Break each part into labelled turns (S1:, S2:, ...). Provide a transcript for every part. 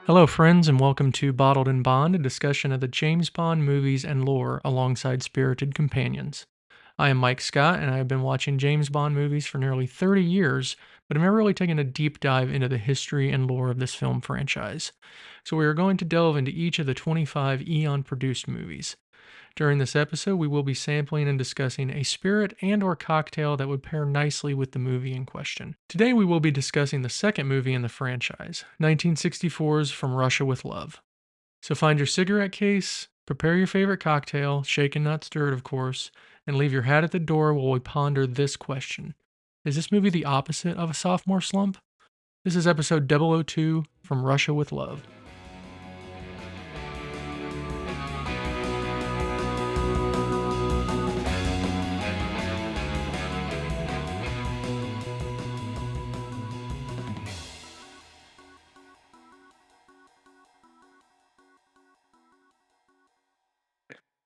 S1: Hello, friends, and welcome to Bottled and Bond, a discussion of the James Bond movies and lore alongside spirited companions. I am Mike Scott, and I have been watching James Bond movies for nearly 30 years, but I've never really taken a deep dive into the history and lore of this film franchise. So we are going to delve into each of the 25 Eon produced movies. During this episode, we will be sampling and discussing a spirit and/or cocktail that would pair nicely with the movie in question. Today, we will be discussing the second movie in the franchise, 1964's From Russia with Love. So find your cigarette case, prepare your favorite cocktail, shaken not stirred, of course, and leave your hat at the door while we ponder this question. Is this movie the opposite of a sophomore slump? This is episode 002, From Russia with Love.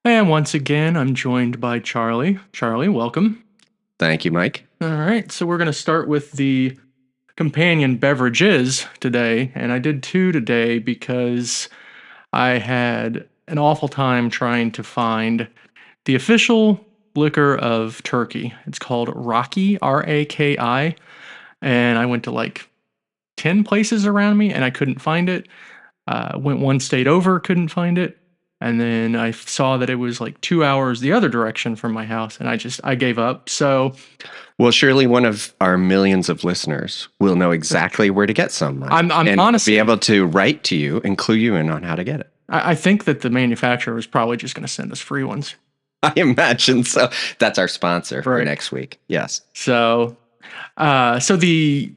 S1: And once again, I'm joined by Charlie. Charlie, welcome.
S2: Thank you, Mike.
S1: All right, so we're going to start with the companion beverages today, and I did two today because I had an awful time trying to find the official liquor of Turkey. It's called Raki, R-A-K-I, and I went to like 10 places around me, and I couldn't find it. Went one state over, couldn't find it. And then I saw that it was like 2 hours the other direction from my house, and I gave up. So,
S2: well, surely one of our millions of listeners will know exactly where to get some.
S1: I'm
S2: and
S1: honestly
S2: be able to write to you and clue you in on how to get it.
S1: I think that the manufacturer was probably just going to send us free ones.
S2: I imagine so. That's our sponsor for
S1: Right.
S2: next week. Yes.
S1: So the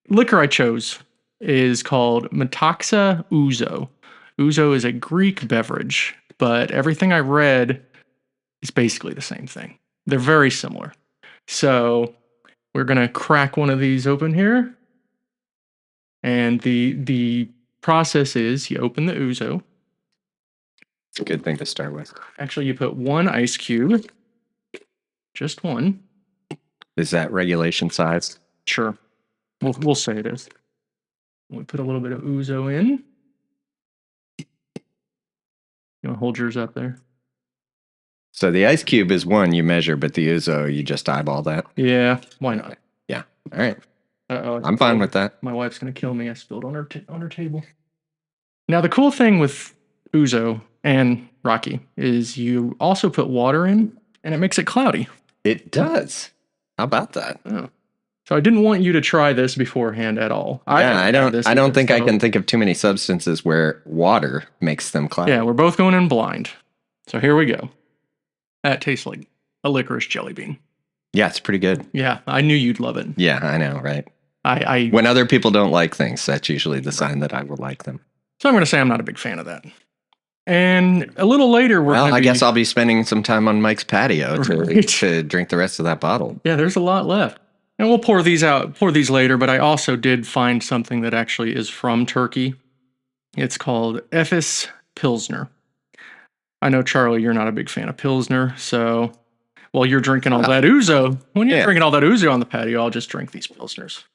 S1: liquor I chose is called Metaxa Ouzo. Ouzo is a Greek beverage, but everything I read is basically the same thing. They're very similar. So we're going to crack one of these open here. And the process is you open the Ouzo.
S2: It's a good thing to start with.
S1: Actually, you put one ice cube. Just one.
S2: Is that regulation size?
S1: Sure. We'll say it is. We put a little bit of Ouzo in. You want to hold yours up there?
S2: So the ice cube is one you measure, but the ouzo, you just eyeball that?
S1: Yeah, why not?
S2: Yeah. All right.
S1: Uh-oh,
S2: I'm fine with that.
S1: My wife's going to kill me. I spilled on her table. Now, the cool thing with Ouzo and Rocky is you also put water in, and it makes it cloudy.
S2: It does. How about that?
S1: Oh. So I didn't want you to try this beforehand at all.
S2: I don't think I can think of too many substances where water makes them cloudy.
S1: Yeah, we're both going in blind. So here we go. That tastes like a licorice jelly bean.
S2: Yeah, it's pretty good.
S1: Yeah, I knew you'd love it.
S2: Yeah, I know, right?
S1: I
S2: When other people don't like things, that's usually the sign that I will like them.
S1: So I'm going to say I'm not a big fan of that. And a little later,
S2: I guess I'll be spending some time on Mike's patio to drink the rest of that bottle.
S1: Yeah, there's a lot left. And we'll pour these later, but I also did find something that actually is from Turkey. It's called Efes Pilsener. I know, Charlie, you're not a big fan of Pilsner, so while you're drinking all that Ouzo, drinking all that Ouzo on the patio, I'll just drink these Pilsners.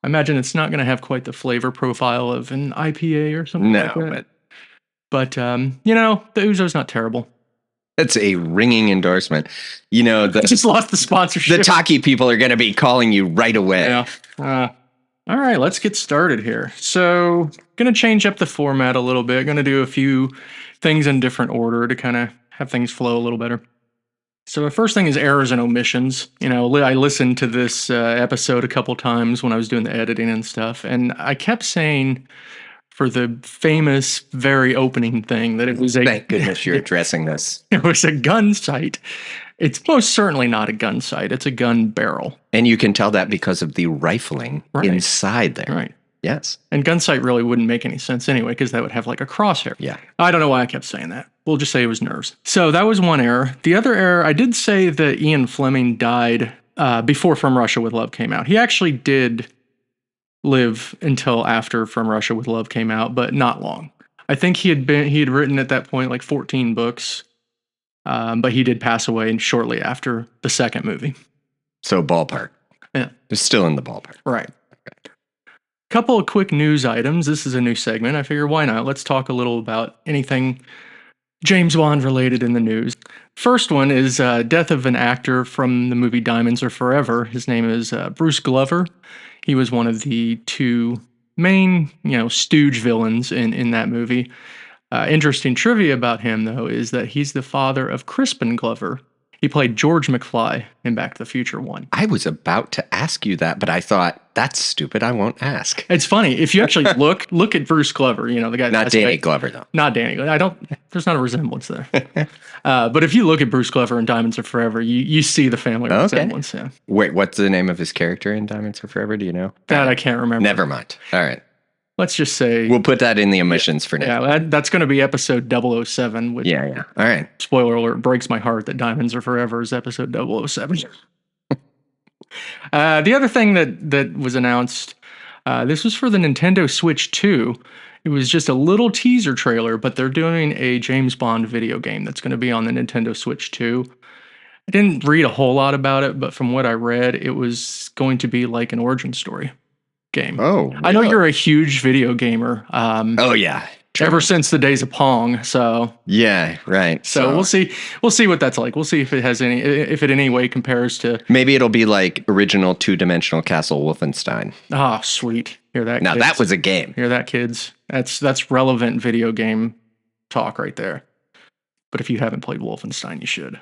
S1: I imagine it's not going to have quite the flavor profile of an IPA or something like that. But the Ouzo's not terrible.
S2: That's a ringing endorsement. I
S1: just lost the sponsorship.
S2: The Taki people are going to be calling you right away.
S1: Yeah. All right, let's get started here. So, going to change up the format a little bit. Going to do a few things in different order to kind of have things flow a little better. So the first thing is errors and omissions. I listened to this episode a couple times when I was doing the editing and stuff, and I kept saying for the famous, very opening thing that it was
S2: Thank goodness you're addressing this.
S1: It was a gun sight. It's most certainly not a gun sight. It's a gun barrel.
S2: And you can tell that because of the rifling inside there.
S1: Right.
S2: Yes.
S1: And gun sight really wouldn't make any sense anyway, because that would have like a crosshair.
S2: Yeah.
S1: I don't know why I kept saying that. We'll just say it was nerves. So that was one error. The other error, I did say that Ian Fleming died before From Russia with Love came out. He actually did live until after From Russia with Love came out, but not long. I think he had written at that point like 14 books, but he did pass away shortly after the second movie.
S2: So ballpark.
S1: Yeah.
S2: It's still in the ballpark.
S1: Right. Couple of quick news items. This is a new segment. I figure why not? Let's talk a little about anything James Bond related in the news. First one is death of an actor from the movie Diamonds Are Forever. His name is Bruce Glover. He was one of the two main, stooge villains in that movie. Interesting trivia about him, though, is that he's the father of Crispin Glover. He played George McFly in Back to the Future 1.
S2: I was about to ask you that, but I thought, that's stupid. I won't ask.
S1: It's funny. If you actually look at Bruce Glover, the guy.
S2: Not Danny Glover, though.
S1: Not Danny. There's not a resemblance there. But if you look at Bruce Glover in Diamonds Are Forever, you see the family resemblance. Yeah.
S2: Wait, what's the name of his character in Diamonds Are Forever? Do you know?
S1: That I can't remember.
S2: Never mind. All right.
S1: Let's just say
S2: we'll put that in the omissions for now.
S1: Yeah, that's going to be episode 007. Which,
S2: yeah. All right.
S1: Spoiler alert, breaks my heart that Diamonds Are Forever is episode 007. The other thing that was announced, this was for the Nintendo Switch 2. It was just a little teaser trailer, but they're doing a James Bond video game that's going to be on the Nintendo Switch 2. I didn't read a whole lot about it, but from what I read, it was going to be like an origin story game.
S2: Oh, really?
S1: I know you're a huge video gamer.
S2: Oh yeah,
S1: ever since the days of Pong. So
S2: yeah, right.
S1: So we'll see what that's like. We'll see if it in any way compares to.
S2: Maybe it'll be like original 2-dimensional Castle Wolfenstein.
S1: Ah, sweet. Hear that?
S2: Now
S1: kids?
S2: that was a game.
S1: Hear that, kids? That's relevant video game talk right there. But if you haven't played Wolfenstein, you should.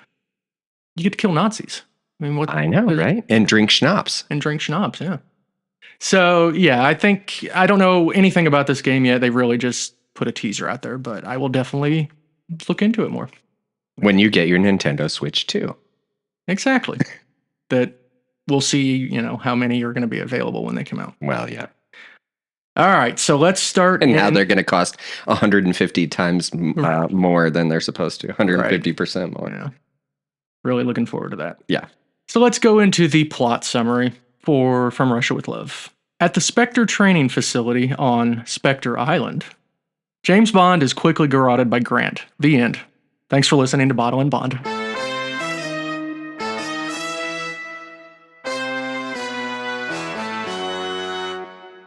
S1: You get to kill Nazis. I mean, what?
S2: I know, right? And drink schnapps.
S1: Yeah. So, yeah, I don't know anything about this game yet. They really just put a teaser out there, but I will definitely look into it more.
S2: When you get your Nintendo Switch 2.
S1: Exactly. That we'll see, how many are going to be available when they come out.
S2: Well, yeah.
S1: All right, so let's start.
S2: And now they're going to cost 150 times more than they're supposed to. 150% more.
S1: Yeah. Really looking forward to that.
S2: Yeah.
S1: So let's go into the plot summary for From Russia with Love. At the Spectre training facility on Spectre Island, James Bond is quickly garroted by Grant. The end. Thanks for listening to Bottle and Bond.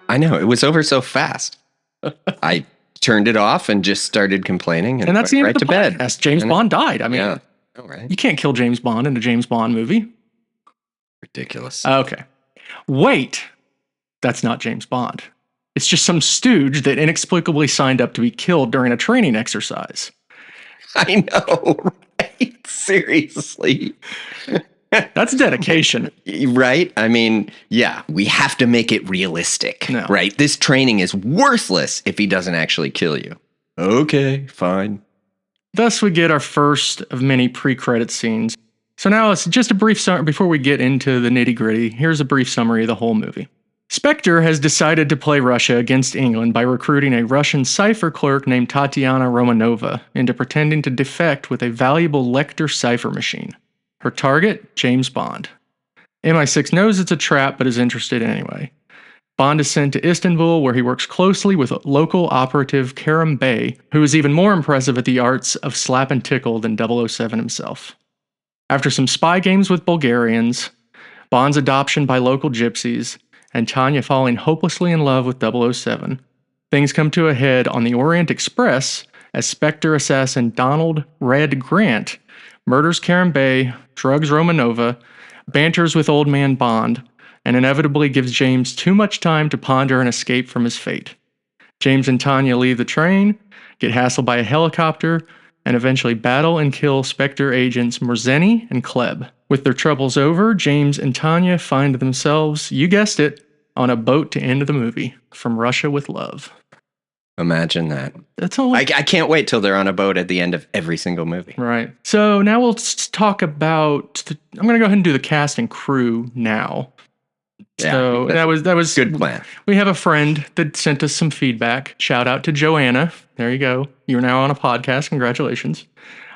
S2: I know, it was over so fast. I turned it off and just started complaining and
S1: that's the end
S2: right
S1: of the
S2: to bed.
S1: Podcast. James Bond died. I mean,
S2: yeah. Oh, right.
S1: You can't kill James Bond in a James Bond movie.
S2: Ridiculous.
S1: Okay. Wait. That's not James Bond. It's just some stooge that inexplicably signed up to be killed during a training exercise.
S2: I know, right? Seriously.
S1: That's dedication.
S2: Right? I mean, yeah, we have to make it realistic, right? This training is worthless if he doesn't actually kill you. Okay, fine.
S1: Thus, we get our first of many pre-credit scenes. So now it's just a brief summary. Before we get into the nitty-gritty, here's a brief summary of the whole movie. Spectre has decided to play Russia against England by recruiting a Russian cipher clerk named Tatiana Romanova into pretending to defect with a valuable Lecter cipher machine. Her target, James Bond. MI6 knows it's a trap but is interested anyway. Bond is sent to Istanbul, where he works closely with local operative Kerem Bey, who is even more impressive at the arts of slap and tickle than 007 himself. After some spy games with Bulgarians, Bond's adoption by local gypsies, and Tanya falling hopelessly in love with 007, things come to a head on the Orient Express as Spectre assassin Donald Red Grant murders Kerem Bey, drugs Romanova, banters with Old Man Bond, and inevitably gives James too much time to ponder and escape from his fate. James and Tanya leave the train, get hassled by a helicopter, and eventually battle and kill Spectre agents Morzeni and Klebb. With their troubles over, James and Tanya find themselves, you guessed it, on a boat to end the movie, From Russia with Love.
S2: Imagine that.
S1: That's all.
S2: I can't wait till they're on a boat at the end of every single movie.
S1: Right. So now we'll talk about. I'm going to go ahead and do the cast and crew now.
S2: Yeah,
S1: so that was
S2: good plan.
S1: We have a friend that sent us some feedback. Shout out to Joanna. There you go. You're now on a podcast. Congratulations.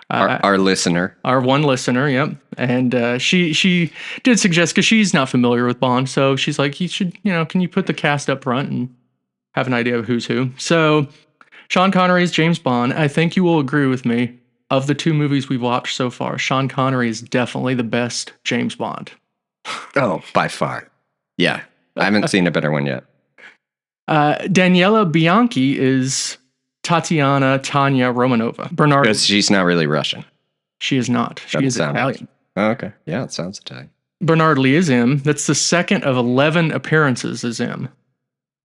S2: Our listener.
S1: Our one listener, yep. And she did suggest, because she's not familiar with Bond, so she's like, you should, can you put the cast up front and have an idea of who's who? So Sean Connery is James Bond. I think you will agree with me. Of the two movies we've watched so far, Sean Connery is definitely the best James Bond.
S2: Oh, by far. Yeah. I haven't seen a better one yet.
S1: Daniela Bianchi is Tanya Romanova. Bernard.
S2: Because she's not really Russian.
S1: She is not. She is Italian.
S2: Oh, okay. Yeah, it sounds Italian.
S1: Bernard Lee is M. That's the second of 11 appearances as M.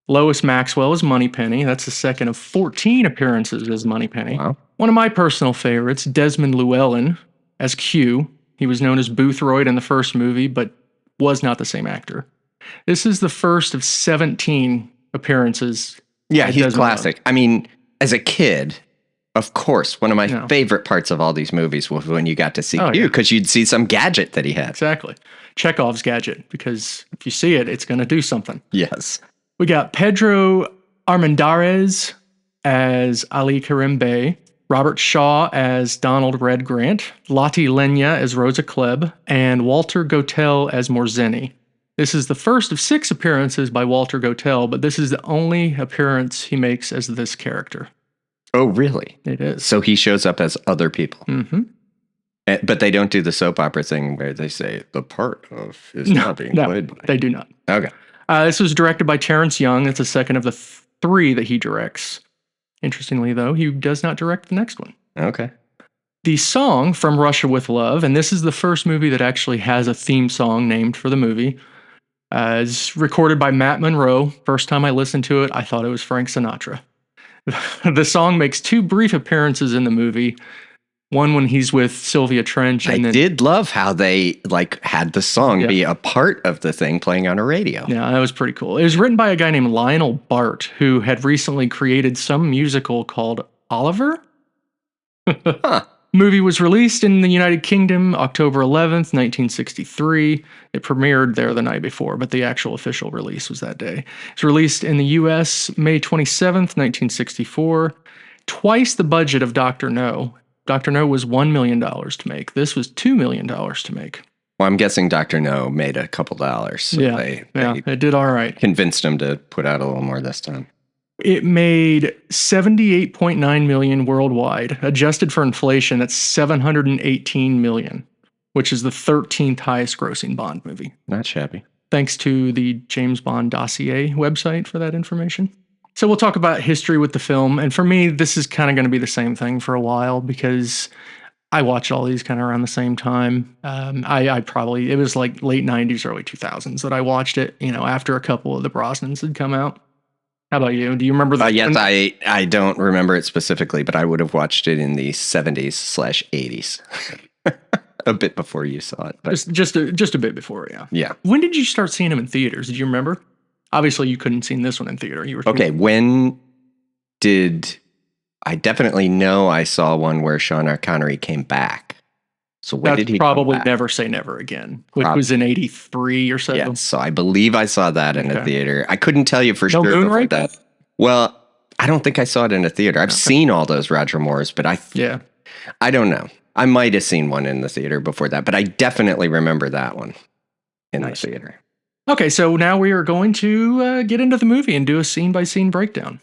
S1: Lois Maxwell is Moneypenny. That's the second of 14 appearances as Moneypenny.
S2: Wow.
S1: One of my personal favorites, Desmond Llewellyn as Q. He was known as Boothroyd in the first movie, but was not the same actor. This is the first of 17 appearances.
S2: Yeah, he's classic. I mean, as a kid, of course, one of my favorite parts of all these movies was when you got to see Q, because you'd see some gadget that he had.
S1: Exactly. Chekhov's gadget, because if you see it, it's going to do something.
S2: Yes.
S1: We got Pedro Armendariz as Ali Karim Bey, Robert Shaw as Donald Red Grant, Lottie Lenya as Rosa Klebb, and Walter Gotell as Morzeni. This is the first of 6 appearances by Walter Gotell, but this is the only appearance he makes as this character.
S2: Oh, really?
S1: It is.
S2: So he shows up as other people.
S1: Mm-hmm.
S2: But they don't do the soap opera thing where they say the part of is not being played.
S1: They do not.
S2: Okay.
S1: This was directed by Terrence Young. It's the second of the 3 that he directs. Interestingly, though, he does not direct the next one.
S2: Okay.
S1: The song From Russia with Love, and this is the first movie that actually has a theme song named for the movie, is recorded by Matt Monroe. First time I listened to it, I thought it was Frank Sinatra. The song makes 2 brief appearances in the movie. One when he's with Sylvia Trench. And
S2: I did love how they had the song be a part of the thing playing on a radio.
S1: Yeah, that was pretty cool. It was written by a guy named Lionel Bart, who had recently created some musical called Oliver.
S2: Huh.
S1: Movie was released in the United Kingdom October 11th, 1963. It premiered there the night before, but the actual official release was that day. It's released in the US May 27th, 1964. Twice the budget of Dr. No. Dr. No was $1 million to make. This was $2 million to make.
S2: Well, I'm guessing Dr. No made a couple dollars. So they
S1: it did all right.
S2: Convinced him to put out a little more this time.
S1: It made $78.9 million worldwide. Adjusted for inflation, that's $718 million, which is the 13th highest grossing Bond movie.
S2: Not shabby.
S1: Thanks to the James Bond Dossier website for that information. So we'll talk about history with the film. And for me, this is kind of going to be the same thing for a while because I watched all these kind of around the same time. It was like late 90s, early 2000s that I watched it, after a couple of the Brosnans had come out. How about you? Do you remember that?
S2: Yes, I don't remember it specifically, but I would have watched it in the 70s/80s. A bit before you saw it. But.
S1: Just a bit before, yeah.
S2: Yeah.
S1: When did you start seeing them in theaters? Did you remember? Obviously, you couldn't see this one in theater. You were
S2: okay, when did... I definitely know I saw one where Sean Connery came back. So when did he
S1: probably
S2: come back?
S1: Never Say Never Again, which was in 83 or so.
S2: Yeah, so I believe I saw that in a theater. I couldn't tell you for sure before that. Well, I don't think I saw it in a theater. I've seen all those Roger Moores, but I don't know. I might have seen one in the theater before that, but I definitely remember that one in the theater.
S1: Okay, so now we are going to get into the movie and do a scene-by-scene breakdown.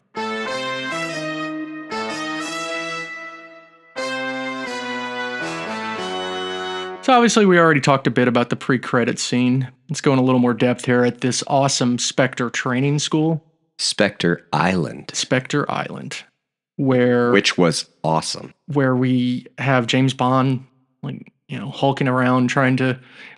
S1: So obviously we already talked a bit about the pre-credit scene. Let's go in a little more depth here at this awesome Spectre training school.
S2: Spectre Island. Which was awesome.
S1: Where we have James Bond, hulking around,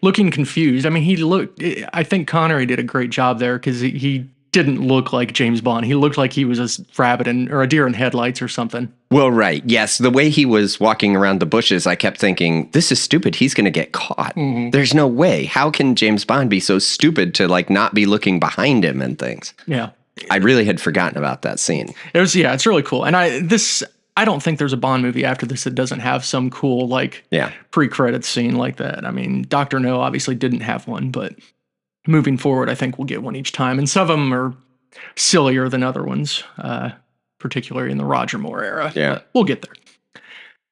S1: looking confused. I mean, I think Connery did a great job there because he didn't look like James Bond. He looked like he was a rabbit or a deer in headlights or something.
S2: Well, right. Yes. The way he was walking around the bushes, I kept thinking, this is stupid. He's going to get caught. Mm-hmm. There's no way. How can James Bond be so stupid to not be looking behind him and things?
S1: Yeah.
S2: I really had forgotten about that scene.
S1: It's really cool. And I don't think there's a Bond movie after this that doesn't have some cool, pre-credits scene like that. I mean, Dr. No obviously didn't have one, but moving forward, I think we'll get one each time. And some of them are sillier than other ones, particularly in the Roger Moore era.
S2: Yeah.
S1: But we'll get there.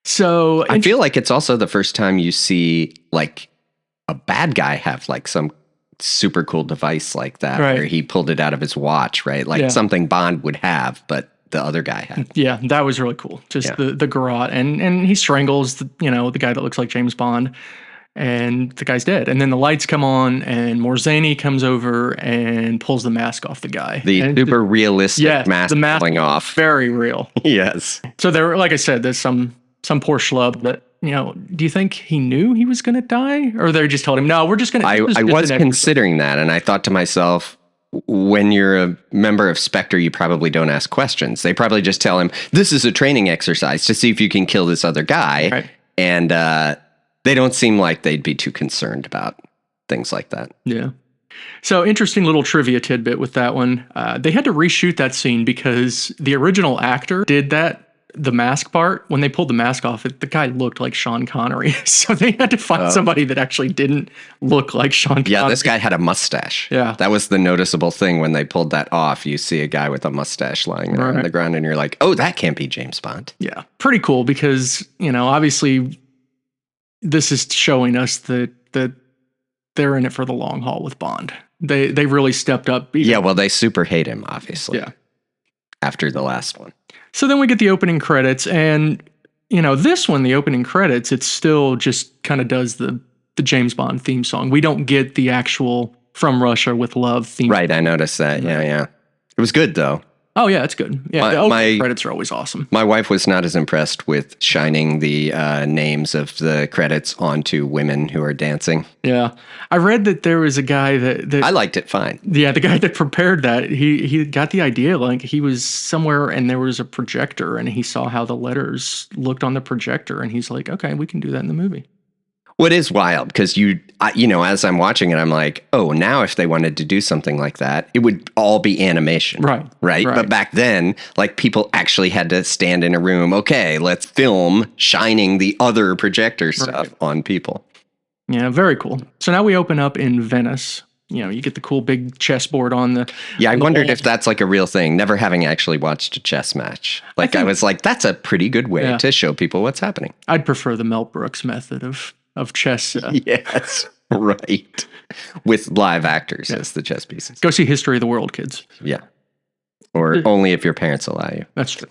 S1: So
S2: I feel like it's also the first time you see a bad guy have some super cool device like that,
S1: right,
S2: where he pulled it out of his watch, right? Something Bond would have, but the other guy had.
S1: Yeah, that was really cool. Just the garrote, and he strangles the guy that looks like James Bond. and the guy's dead. And then the lights come on, and Morzani comes over and pulls the mask off the guy.
S2: The super realistic mask
S1: the mask
S2: pulling off.
S1: Very real.
S2: Yes.
S1: So there, like I said, there's some poor schlub that, do you think he knew he was going to die? Or they just told him, no, we're just going to...
S2: I was considering that, and I thought to myself, when you're a member of Spectre, you probably don't ask questions. They probably just tell him, this is a training exercise to see if you can kill this other guy.
S1: Right.
S2: And they don't seem like they'd be too concerned about things like that.
S1: Yeah. So interesting little trivia tidbit with that one. They had to reshoot that scene because the original actor did the mask part. When they pulled the mask off, the guy looked like Sean Connery. So they had to find somebody that actually didn't look like Sean Connery.
S2: Yeah, this guy had a mustache.
S1: Yeah.
S2: That was the noticeable thing when they pulled that off. You see a guy with a mustache lying there on the ground and you're like, oh, that can't be James Bond.
S1: Yeah. Pretty cool because, obviously this is showing us that they're in it for the long haul with Bond. They really stepped up.
S2: Yeah, well, they super hate him, obviously.
S1: Yeah.
S2: After the last one.
S1: So then we get the opening credits, and this one, the opening credits, it still just kind of does the James Bond theme song. We don't get the actual From Russia with Love theme.
S2: Right, I noticed that. Yeah. It was good though.
S1: Oh yeah, it's good. Yeah, the opening credits are always awesome.
S2: My wife was not as impressed with shining the names of the credits onto women who are dancing.
S1: Yeah, I read that there was a guy that
S2: I liked it fine.
S1: Yeah, the guy that prepared that, he got the idea. Like he was somewhere and there was a projector, and he saw how the letters looked on the projector, and he's like, "Okay, we can do that in the movie."
S2: What is wild, because as I'm watching it, I'm like, oh, now if they wanted to do something like that, it would all be animation. Right. But back then, like, people actually had to stand in a room. Okay, let's film shining the other projector stuff on people.
S1: Yeah, very cool. So now we open up in Venice. You get the cool big chessboard on the...
S2: Yeah, I wondered if that's like a real thing, never having actually watched a chess match. I was like, that's a pretty good way to show people what's happening.
S1: I'd prefer the Mel Brooks method of chess.
S2: Yes, right. With live actors as the chess pieces.
S1: Go see History of the World, kids.
S2: Yeah. Or only if your parents allow you.
S1: That's true.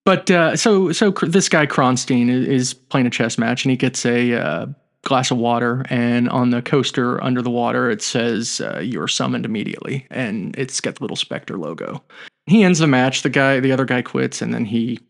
S1: But so this guy Kronstein is playing a chess match, and he gets a glass of water, and on the coaster under the water it says you're summoned immediately, and it's got the little Spectre logo. He ends the match. The other guy quits, and then he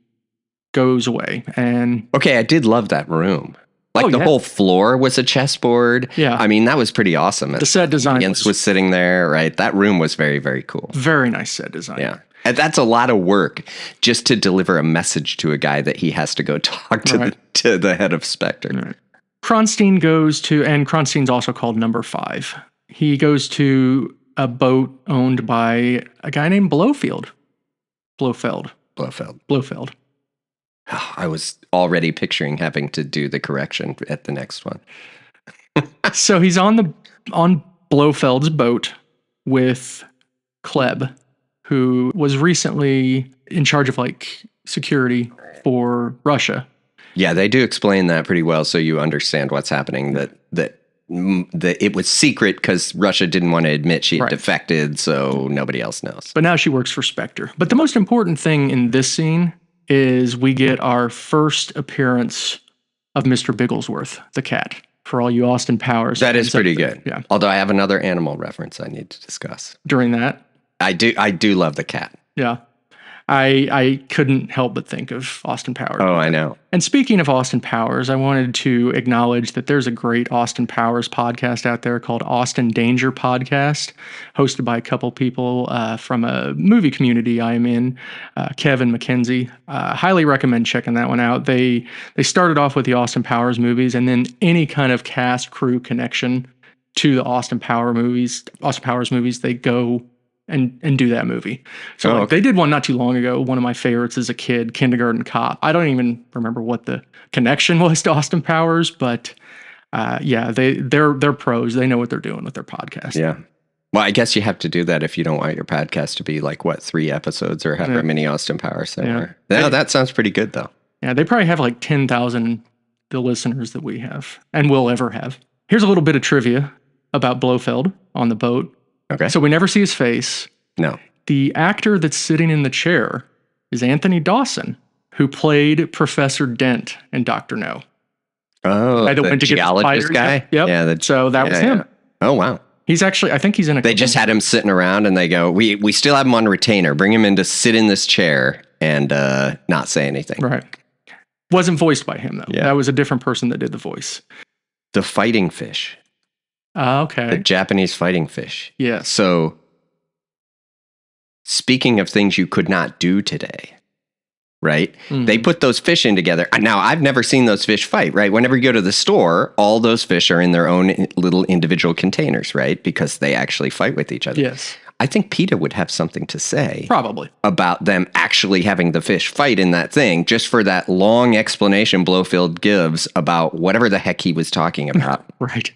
S1: goes away. And
S2: okay, I did love that room. The whole floor was a chessboard.
S1: Yeah.
S2: I mean, that was pretty awesome.
S1: The set design
S2: was sitting there, right? That room was very, very cool.
S1: Very nice set design.
S2: Yeah. And that's a lot of work just to deliver a message to a guy that he has to go talk to the head of Spectre.
S1: Right. Kronstein goes to, and Kronstein's also called Number 5. He goes to a boat owned by a guy named Blofeld. I
S2: was already picturing having to do the correction at the next one.
S1: So he's on Blofeld's boat with Kleb, who was recently in charge of security for Russia.
S2: Yeah, they do explain that pretty well, so you understand what's happening. That it was secret because Russia didn't want to admit she had defected, so nobody else knows.
S1: But now she works for Spectre. But the most important thing in this scene is we get our first appearance of Mr. Bigglesworth, the cat, for all you Austin Powers.
S2: That is pretty good.
S1: Yeah.
S2: Although I have another animal reference I need to discuss.
S1: During that?
S2: I do love the cat.
S1: Yeah. I couldn't help but think of Austin Powers.
S2: Oh, I know.
S1: And speaking of Austin Powers, I wanted to acknowledge that there's a great Austin Powers podcast out there called Austin Danger Podcast, hosted by a couple people from a movie community I am in, Kevin McKenzie. Highly recommend checking that one out. They started off with the Austin Powers movies, and then any kind of cast crew connection to the Austin Powers movies, they go and do that movie. So they did one not too long ago. One of my favorites as a kid, Kindergarten Cop. I don't even remember what the connection was to Austin Powers, but they're pros. They know what they're doing with their podcast.
S2: Yeah. Well, I guess you have to do that if you don't want your podcast to be 3 episodes or however many Austin Powers there were. No, that sounds pretty good though.
S1: Yeah, they probably have 10,000 the listeners that we have and will ever have. Here's a little bit of trivia about Blofeld on the boat.
S2: Okay.
S1: So we never see his face.
S2: No.
S1: The actor that's sitting in the chair is Anthony Dawson, who played Professor Dent in Dr. No.
S2: Oh,
S1: that went to get the
S2: geologist guy?
S1: Yep. Yeah, so that was him.
S2: Oh, wow.
S1: He's actually, I think he's in a...
S2: They just had him sitting around and they go, we still have him on retainer. Bring him in to sit in this chair and not say anything.
S1: Right. Wasn't voiced by him, though.
S2: Yeah.
S1: That was a different person that did the voice.
S2: The fighting fish.
S1: Okay.
S2: The Japanese fighting fish.
S1: Yeah.
S2: So, speaking of things you could not do today, right? Mm-hmm. They put those fish in together. Now, I've never seen those fish fight, right? Whenever you go to the store, all those fish are in their own little individual containers, right? Because they actually fight with each other.
S1: Yes.
S2: I think PETA would have something to say.
S1: Probably.
S2: About them actually having the fish fight in that thing, just for that long explanation Blofeld gives about whatever the heck he was talking about.
S1: Right.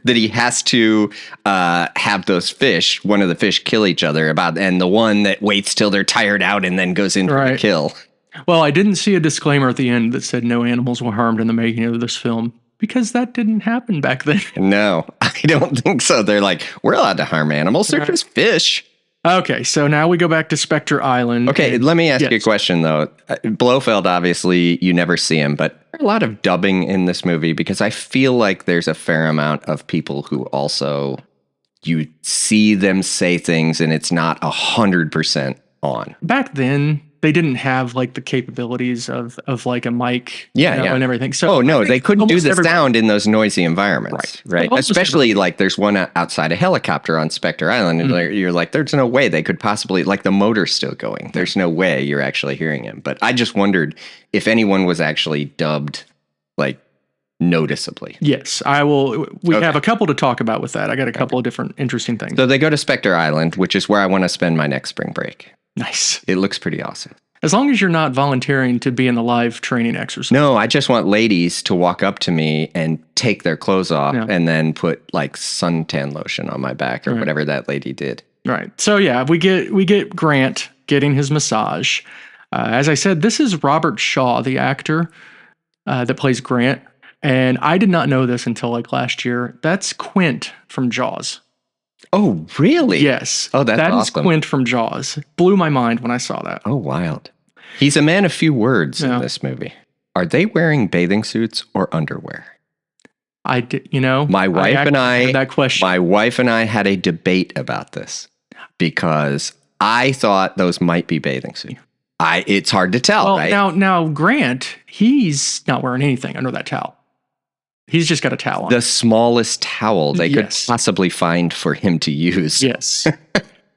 S2: That he has to have those fish, one of the fish, kill each other and the one that waits till they're tired out and then goes in for the kill.
S1: Well, I didn't see a disclaimer at the end that said no animals were harmed in the making of this film. Because that didn't happen back then.
S2: No, I don't think so. They're like, we're allowed to harm animals. They're just fish.
S1: Okay, so now we go back to Spectre Island.
S2: Okay, let me ask you a question, though. Blofeld, obviously, you never see him, but there's a lot of dubbing in this movie because I feel like there's a fair amount of people who also, you see them say things and it's not 100% on.
S1: Back then, they didn't have like the capabilities of like a mic and everything. So
S2: they couldn't do the sound in those noisy environments, right? Especially like there's one outside a helicopter on Spectre Island and you're like, there's no way they could possibly, like the motor's still going. There's no way you're actually hearing him. But I just wondered if anyone was actually dubbed like noticeably.
S1: Yes, I will. We have a couple to talk about with that. I got a couple of different interesting things.
S2: So they go to Spectre Island, which is where I want to spend my next spring break.
S1: Nice.
S2: It looks pretty awesome.
S1: As long as you're not volunteering to be in the live training exercise.
S2: No, I just want ladies to walk up to me and take their clothes off and then put like suntan lotion on my back or whatever that lady did.
S1: Right. So yeah, we get Grant getting his massage. As I said, this is Robert Shaw, the actor that plays Grant. And I did not know this until like last year. That's Quint from Jaws.
S2: Oh, really?
S1: Yes.
S2: Oh, that's awesome.
S1: That is Quint from Jaws. Blew my mind when I saw that.
S2: Oh, wild. He's a man of few words in this movie. Are they wearing bathing suits or underwear?
S1: I did, my
S2: wife and I
S1: had that question.
S2: My wife and I had a debate about this because I thought those might be bathing suits. It's hard to tell, right?
S1: Now Grant, he's not wearing anything under that towel. He's just got a towel on.
S2: The smallest towel they could possibly find for him to use.
S1: Yes.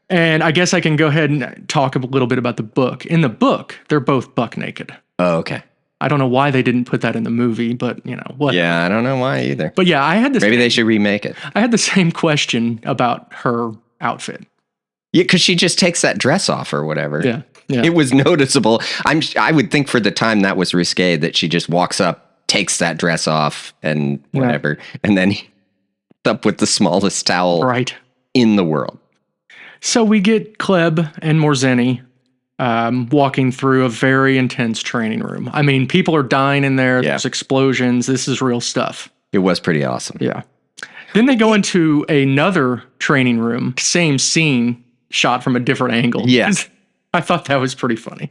S1: And I guess I can go ahead and talk a little bit about the book. In the book, they're both buck naked.
S2: Oh, okay.
S1: I don't know why they didn't put that in the movie, but what?
S2: Yeah, I don't know why either.
S1: But yeah, I had this.
S2: Maybe they should remake it.
S1: I had the same question about her outfit.
S2: Yeah, because she just takes that dress off or whatever.
S1: Yeah.
S2: It was noticeable. I would think for the time that was risque that she just walks up, takes that dress off and whatever, and then up with the smallest towel in the world. So
S1: we get Kleb and Morzeni walking through a very intense training room. I mean, people are dying in there. There's explosions. This is real stuff.
S2: It was pretty awesome.
S1: Yeah. Then they go into another training room, same scene, shot from a different angle.
S2: Yes.
S1: I thought that was pretty funny.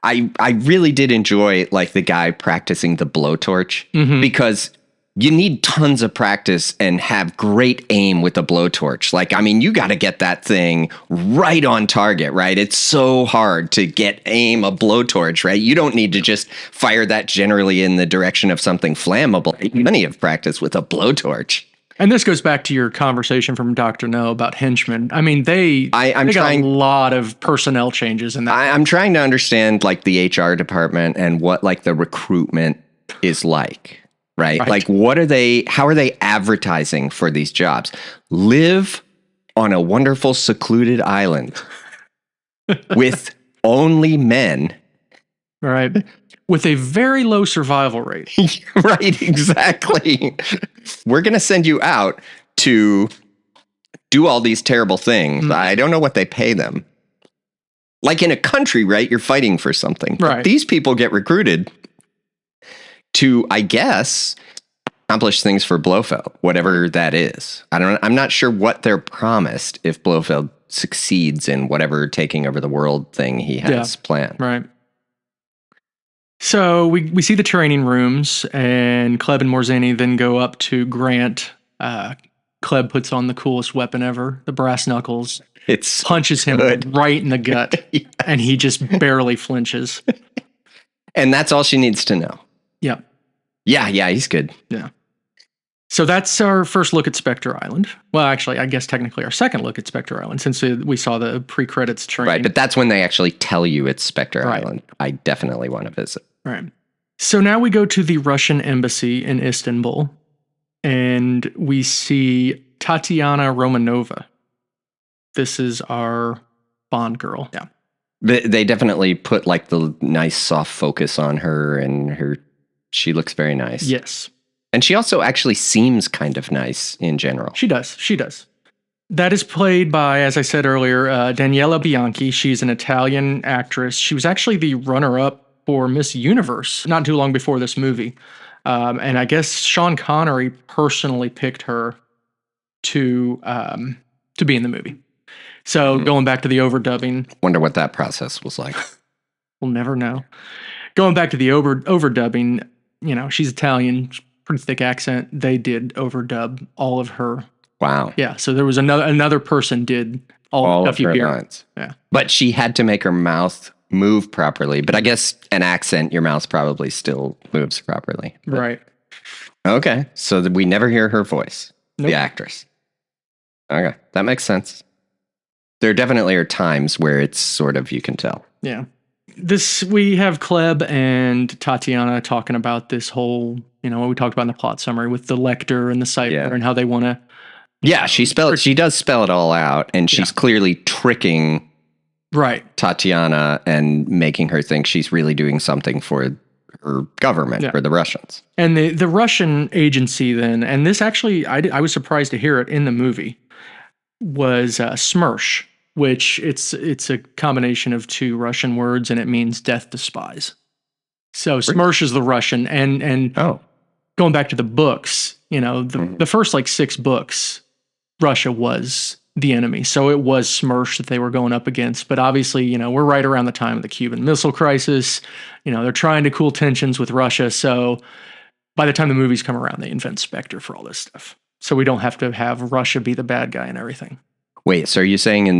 S2: I really did enjoy like the guy practicing the blowtorch because you need tons of practice and have great aim with a blowtorch. Like, I mean, you got to get that thing right on target, right? It's so hard to aim a blowtorch, right? You don't need to just fire that generally in the direction of something flammable. Plenty of practice with a blowtorch. And this goes back to your conversation from Dr. No about henchmen. I mean, they got a lot of personnel changes in that. I'm trying to understand like the HR department and what like the recruitment is like, right? Like how are they advertising for these jobs? Live on a wonderful secluded island with only men. Right. With a very low survival rate. Right, exactly. We're going to send you out to do all these terrible things. I don't know what they pay them. Like in a country, right? You're fighting for something. Right. But these people get recruited to, I guess, accomplish things for Blofeld, whatever that is. I'm not sure what they're promised if Blofeld succeeds in whatever taking over the world thing he has planned. Right.
S1: So we see the training rooms, and Kleb and Morzani then go up to Grant. Kleb puts on the coolest weapon ever, the brass knuckles.
S2: It's
S1: punches him right in the gut, yes. And he just barely flinches.
S2: And that's all she needs to know.
S1: Yep.
S2: Yeah, he's good.
S1: Yeah. So that's our first look at Spectre Island. Well, actually, I guess technically our second look at Spectre Island, since we saw the pre-credits training.
S2: Right, but that's when they actually tell you it's Spectre Island. I definitely want to visit.
S1: Right. So now we go to the Russian embassy in Istanbul, and we see Tatiana Romanova. This is our Bond girl. Yeah.
S2: They definitely put like the nice soft focus on her, and she looks very nice.
S1: Yes.
S2: And she also actually seems kind of nice in general.
S1: She does. That is played by, as I said earlier, Daniela Bianchi. She's an Italian actress. She was actually the runner-up for Miss Universe not too long before this movie. And I guess Sean Connery personally picked her to be in the movie. So going back to the overdubbing.
S2: Wonder what that process was like.
S1: We'll never know. Going back to the overdubbing, she's Italian, pretty thick accent. They did overdub all of her.
S2: Wow.
S1: Yeah. So there was another person did all the stuff you hear.
S2: Lines. Yeah. But she had to make her mouth move properly. But I guess an accent, your mouth probably still moves properly. But,
S1: right.
S2: Okay. So we never hear her voice, the actress. Okay. That makes sense. There definitely are times where it's sort of, you can tell.
S1: Yeah. We have Kleb and Tatiana talking about this whole, what we talked about in the plot summary with the Lecter and the Cipher and how they want to.
S2: Yeah, she does spell it all out, and she's clearly tricking Tatiana and making her think she's really doing something for her government, for the Russians.
S1: And the Russian agency then, and this actually, I was surprised to hear it in the movie, was SMERSH, which it's a combination of two Russian words, and it means death to spies. So SMERSH is the Russian, and going back to the books, the first 6 books, Russia was the enemy. So it was SMERSH that they were going up against. But obviously, we're right around the time of the Cuban Missile Crisis. They're trying to cool tensions with Russia. So by the time the movies come around, they invent Spectre for all this stuff. So we don't have to have Russia be the bad guy and everything.
S2: Wait, so are you saying in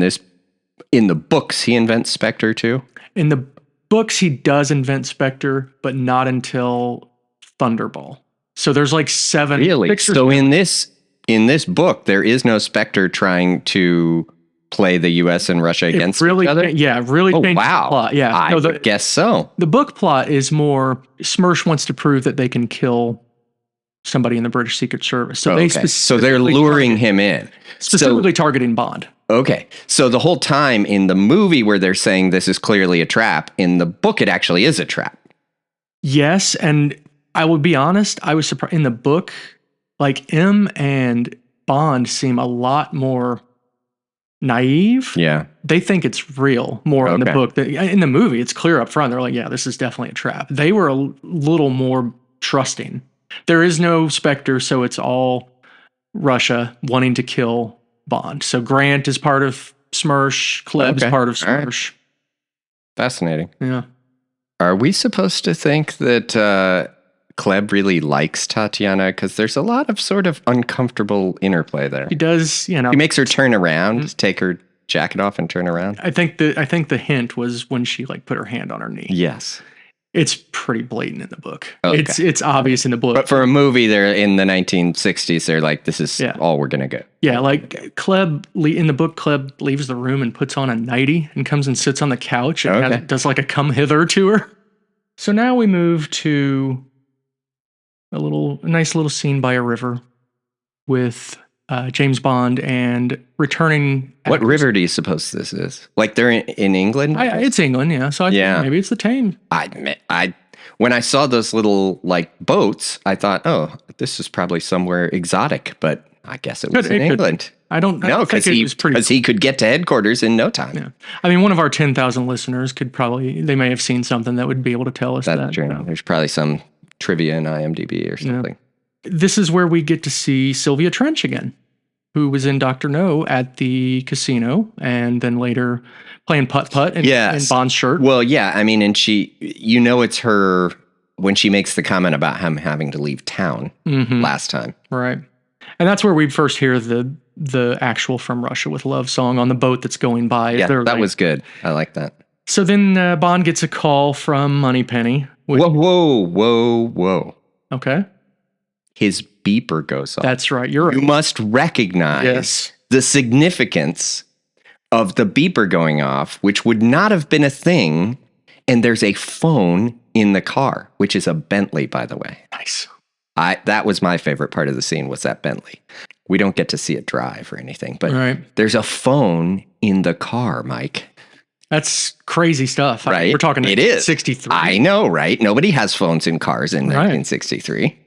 S2: the books he invents Spectre too?
S1: In the books he does invent Spectre, but not until Thunderball. So there's 7.
S2: Really? So in this book, there is no Spectre trying to play the U.S. and Russia against each other?
S1: Yeah, really changed the plot. Yeah,
S2: I guess so.
S1: The book plot is more SMERSH wants to prove that they can kill somebody in the British Secret Service. So
S2: they're luring him in.
S1: Specifically targeting Bond.
S2: Okay. So the whole time in the movie where they're saying this is clearly a trap, in the book it actually is a trap.
S1: Yes, and I will be honest, I was surprised. In the book, M and Bond seem a lot more naive.
S2: Yeah.
S1: They think it's real more in the book. In the movie, it's clear up front. They're like, yeah, this is definitely a trap. They were a little more trusting. There is no Spectre, so it's all Russia wanting to kill Bond. So Grant is part of SMERSH. Kleb is part of SMERSH.
S2: Right. Fascinating.
S1: Yeah.
S2: Are we supposed to think that Kleb really likes Tatiana? Because there's a lot of sort of uncomfortable interplay there.
S1: He does,
S2: He makes her turn around, take her jacket off and turn around.
S1: I think the hint was when she put her hand on her knee.
S2: Yes.
S1: It's pretty blatant in the book. Okay. It's obvious in the book.
S2: But for a movie, they're in the 1960s. They're like, this is all we're going to get.
S1: Yeah, Kleb, in the book, Kleb leaves the room and puts on a nightie and comes and sits on the couch and does a come hither to her. So now we move to a nice little scene by a river with James Bond and returning.
S2: What river do you suppose this is? They're in England?
S1: It's England, yeah. So I think maybe it's the Thames.
S2: When I saw those little boats, I thought, oh, this is probably somewhere exotic, but I guess it was in England.
S1: I don't know because
S2: he could get to headquarters in no time.
S1: Yeah. I mean, one of our 10,000 listeners they may have seen something that would be able to tell us that.
S2: That's true. There's probably some trivia in IMDb or something.
S1: Yeah. This is where we get to see Sylvia Trench again. who was in Dr. No at the casino and then later playing putt-putt in Bond's shirt.
S2: Well, yeah, I mean, and it's her when she makes the comment about him having to leave town last time.
S1: Right. And that's where we first hear the actual From Russia with Love song on the boat that's going by.
S2: Yeah, that was good. I like that.
S1: So then Bond gets a call from Moneypenny.
S2: Whoa.
S1: Okay.
S2: His beeper goes off.
S1: That's right. You're right.
S2: You must recognize the significance of the beeper going off, which would not have been a thing. And there's a phone in the car, which is a Bentley, by the way.
S1: Nice.
S2: That was my favorite part of the scene, was that Bentley. We don't get to see it drive or anything, but there's a phone in the car, Mike.
S1: That's crazy stuff.
S2: Right?
S1: We're talking
S2: it is
S1: 63.
S2: I know, right? Nobody has phones in cars in 1963.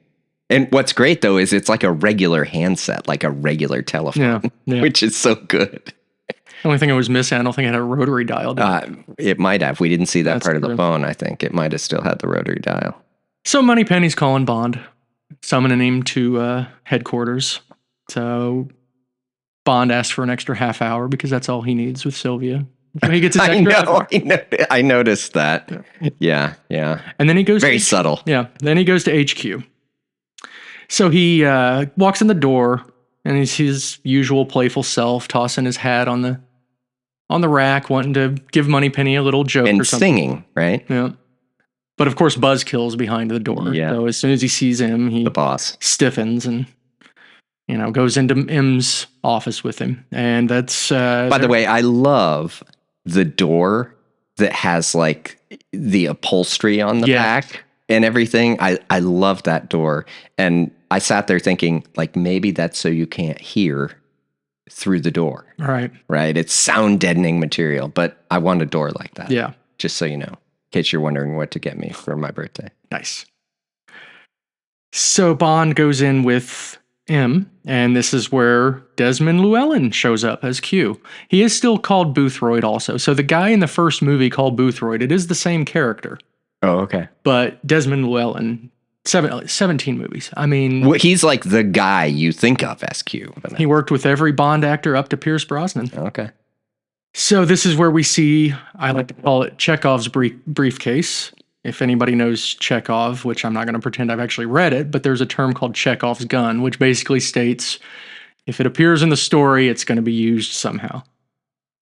S2: And what's great, though, is it's like a regular handset, like a regular telephone, which is so good.
S1: The only thing I was missing, I don't think it had a rotary dial.
S2: It might have. We didn't see that part of the phone, I think. It might have still had the rotary dial.
S1: So Moneypenny's calling Bond, summoning him to headquarters. So Bond asks for an extra half hour because that's all he needs with Sylvia. So he gets his extra
S2: I noticed that. Yeah.
S1: And then he goes
S2: very subtle.
S1: Yeah. Then he goes to HQ. So he walks in the door, and he's his usual playful self, tossing his hat on the rack, wanting to give Moneypenny a little joke
S2: and
S1: or something.
S2: Singing, right?
S1: Yeah. But of course, Buzzkill's behind the door.
S2: Yeah.
S1: So as soon as he sees him, the
S2: boss
S1: stiffens and goes into M's office with him. And that's
S2: by the way, I love the door that has like the upholstery on the back and everything. I love that door. And I sat there thinking, like, maybe that's so you can't hear through the door.
S1: Right.
S2: It's sound deadening material, but I want a door like that.
S1: Yeah.
S2: Just so you know, in case you're wondering what to get me for my birthday.
S1: Nice. So Bond goes in with M, and this is where Desmond Llewellyn shows up as Q. He is still called Boothroyd also. So the guy in the first movie called Boothroyd, it is the same character.
S2: Oh, okay.
S1: But Desmond Llewellyn, 17 movies. I mean...
S2: Well, he's like the guy you think of as Q.
S1: He worked with every Bond actor up to Pierce Brosnan.
S2: Okay.
S1: So this is where we see, I like to call it Chekhov's briefcase. If anybody knows Chekhov, which I'm not going to pretend I've actually read it, but there's a term called Chekhov's gun, which basically states if it appears in the story, it's going to be used somehow.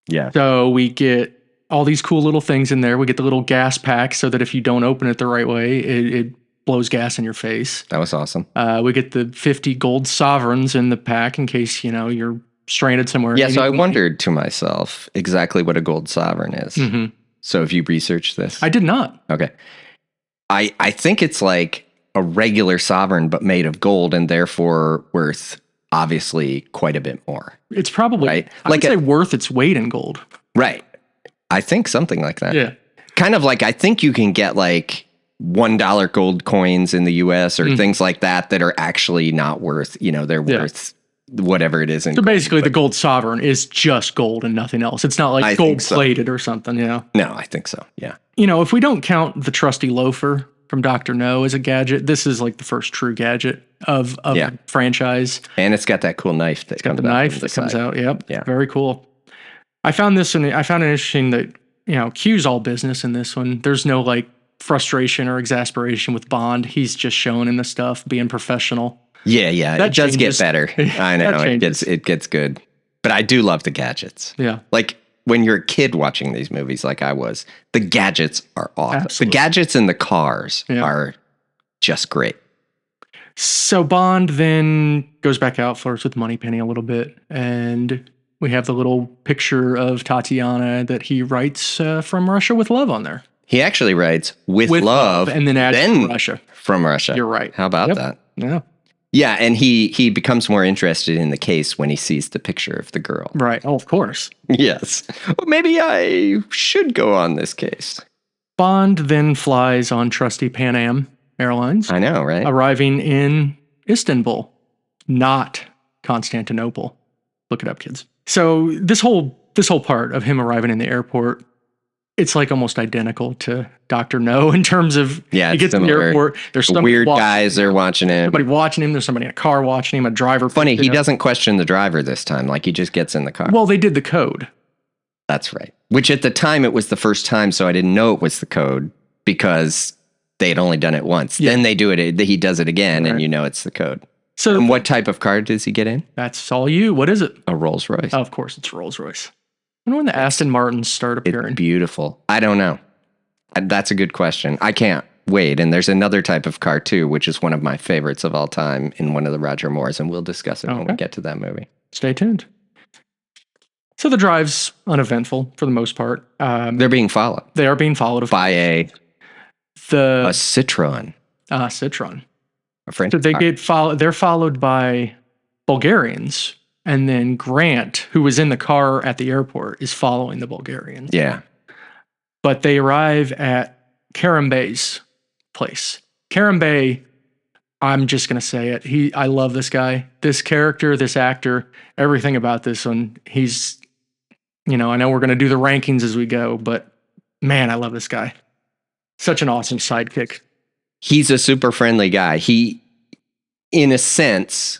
S2: Yeah.
S1: So we get all these cool little things in there. We get the little gas pack so that if you don't open it the right way, it blows gas in your face.
S2: That was awesome.
S1: We get the 50 gold sovereigns in the pack in case, you're stranded somewhere.
S2: Yeah, so I wondered to myself exactly what a gold sovereign is.
S1: Mm-hmm.
S2: So have you researched this?
S1: I did not.
S2: Okay. I think it's like a regular sovereign, but made of gold and therefore worth obviously quite a bit more.
S1: It's probably,
S2: right?
S1: I would say worth its weight in gold.
S2: Right. I think something like that.
S1: Yeah.
S2: Kind of like, I think you can get like $1 gold coins in the US or things like that are actually not worth, they're worth whatever it is.
S1: So basically the gold sovereign is just gold and nothing else. It's not like gold plated or something,
S2: No, I think so. Yeah.
S1: If we don't count the trusty loafer from Dr. No as a gadget, this is like the first true gadget of the franchise.
S2: And it's got that cool knife that comes out.
S1: Knife that comes out. Yep. Yeah. Very cool. I found it interesting that, Q's all business in this one. There's no like frustration or exasperation with Bond. He's just showing him the stuff, being professional.
S2: Yeah. That does get better. I know. It gets good. But I do love the gadgets.
S1: Yeah.
S2: Like when you're a kid watching these movies like I was, the gadgets are awesome. Absolutely. The gadgets in the cars are just great.
S1: So Bond then goes back out, flirts with Moneypenny a little bit, and we have the little picture of Tatiana that he writes From Russia with Love on there.
S2: He actually writes with love
S1: and then adds From Russia.
S2: From Russia.
S1: You're right.
S2: How about that?
S1: Yeah.
S2: Yeah, and he becomes more interested in the case when he sees the picture of the girl.
S1: Right. Oh, of course.
S2: Yes. Well, maybe I should go on this case.
S1: Bond then flies on trusty Pan Am Airlines.
S2: I know, right?
S1: Arriving in Istanbul, not Constantinople. Look it up, kids. So this whole part of him arriving in the airport, It's like almost identical to Dr. No in terms of
S2: he
S1: gets to the airport. There's some
S2: weird guys are watching him.
S1: Somebody watching him. There's somebody in a car watching him. A driver.
S2: Funny, he doesn't question the driver this time. Like he just gets in the car.
S1: Well, they did the code.
S2: That's right. Which at the time it was the first time, so I didn't know it was the code because they had only done it once. Yeah. Then they do it. He does it again, and it's the code. So, and what type of car does he get in?
S1: That's all you. What is it?
S2: A Rolls Royce.
S1: Oh, of course, it's Rolls Royce. I wonder when the Aston Martins start appearing.
S2: It's beautiful. I don't know. That's a good question. I can't wait. And there's another type of car too, which is one of my favorites of all time in one of the Roger Moores, and we'll discuss it when we get to that movie.
S1: Stay tuned. So the drive's uneventful for the most part.
S2: They're being followed.
S1: They are being followed
S2: by a Citroen.
S1: Citroen.
S2: A French.
S1: So they're followed by Bulgarians. And then Grant, who was in the car at the airport, is following the Bulgarians.
S2: Yeah.
S1: But they arrive at Karim Bey's place. Karim Bey, I'm just going to say it. I love this guy. This character, this actor, everything about this one. He's, I know we're going to do the rankings as we go, but man, I love this guy. Such an awesome sidekick.
S2: He's a super friendly guy. He, in a sense,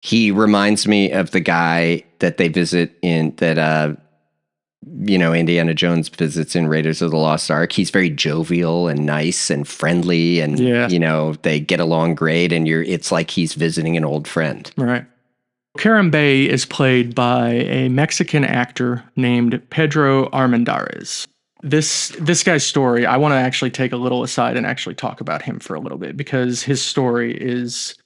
S2: he reminds me of the guy that they visit in that, Indiana Jones visits in Raiders of the Lost Ark. He's very jovial and nice and friendly, and they get along great. And it's like he's visiting an old friend.
S1: Right. Karim Bey is played by a Mexican actor named Pedro Armendariz. This guy's story, I want to actually take a little aside and actually talk about him for a little bit because his story is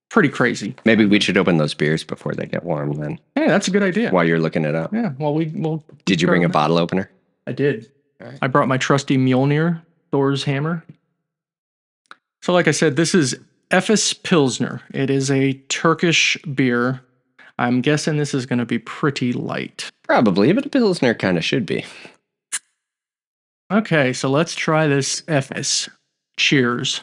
S1: pretty crazy.
S2: Maybe we should open those beers before they get warm then.
S1: Yeah, that's a good idea.
S2: While you're looking it up.
S1: Yeah, well, we'll
S2: Did you bring a bottle opener?
S1: I did. Right. I brought my trusty Mjolnir, Thor's hammer. So like I said, this is Efes Pilsener. It is a Turkish beer. I'm guessing this is going to be pretty light.
S2: Probably, but a Pilsner kind of should be.
S1: Okay, so let's try this Efes. Cheers.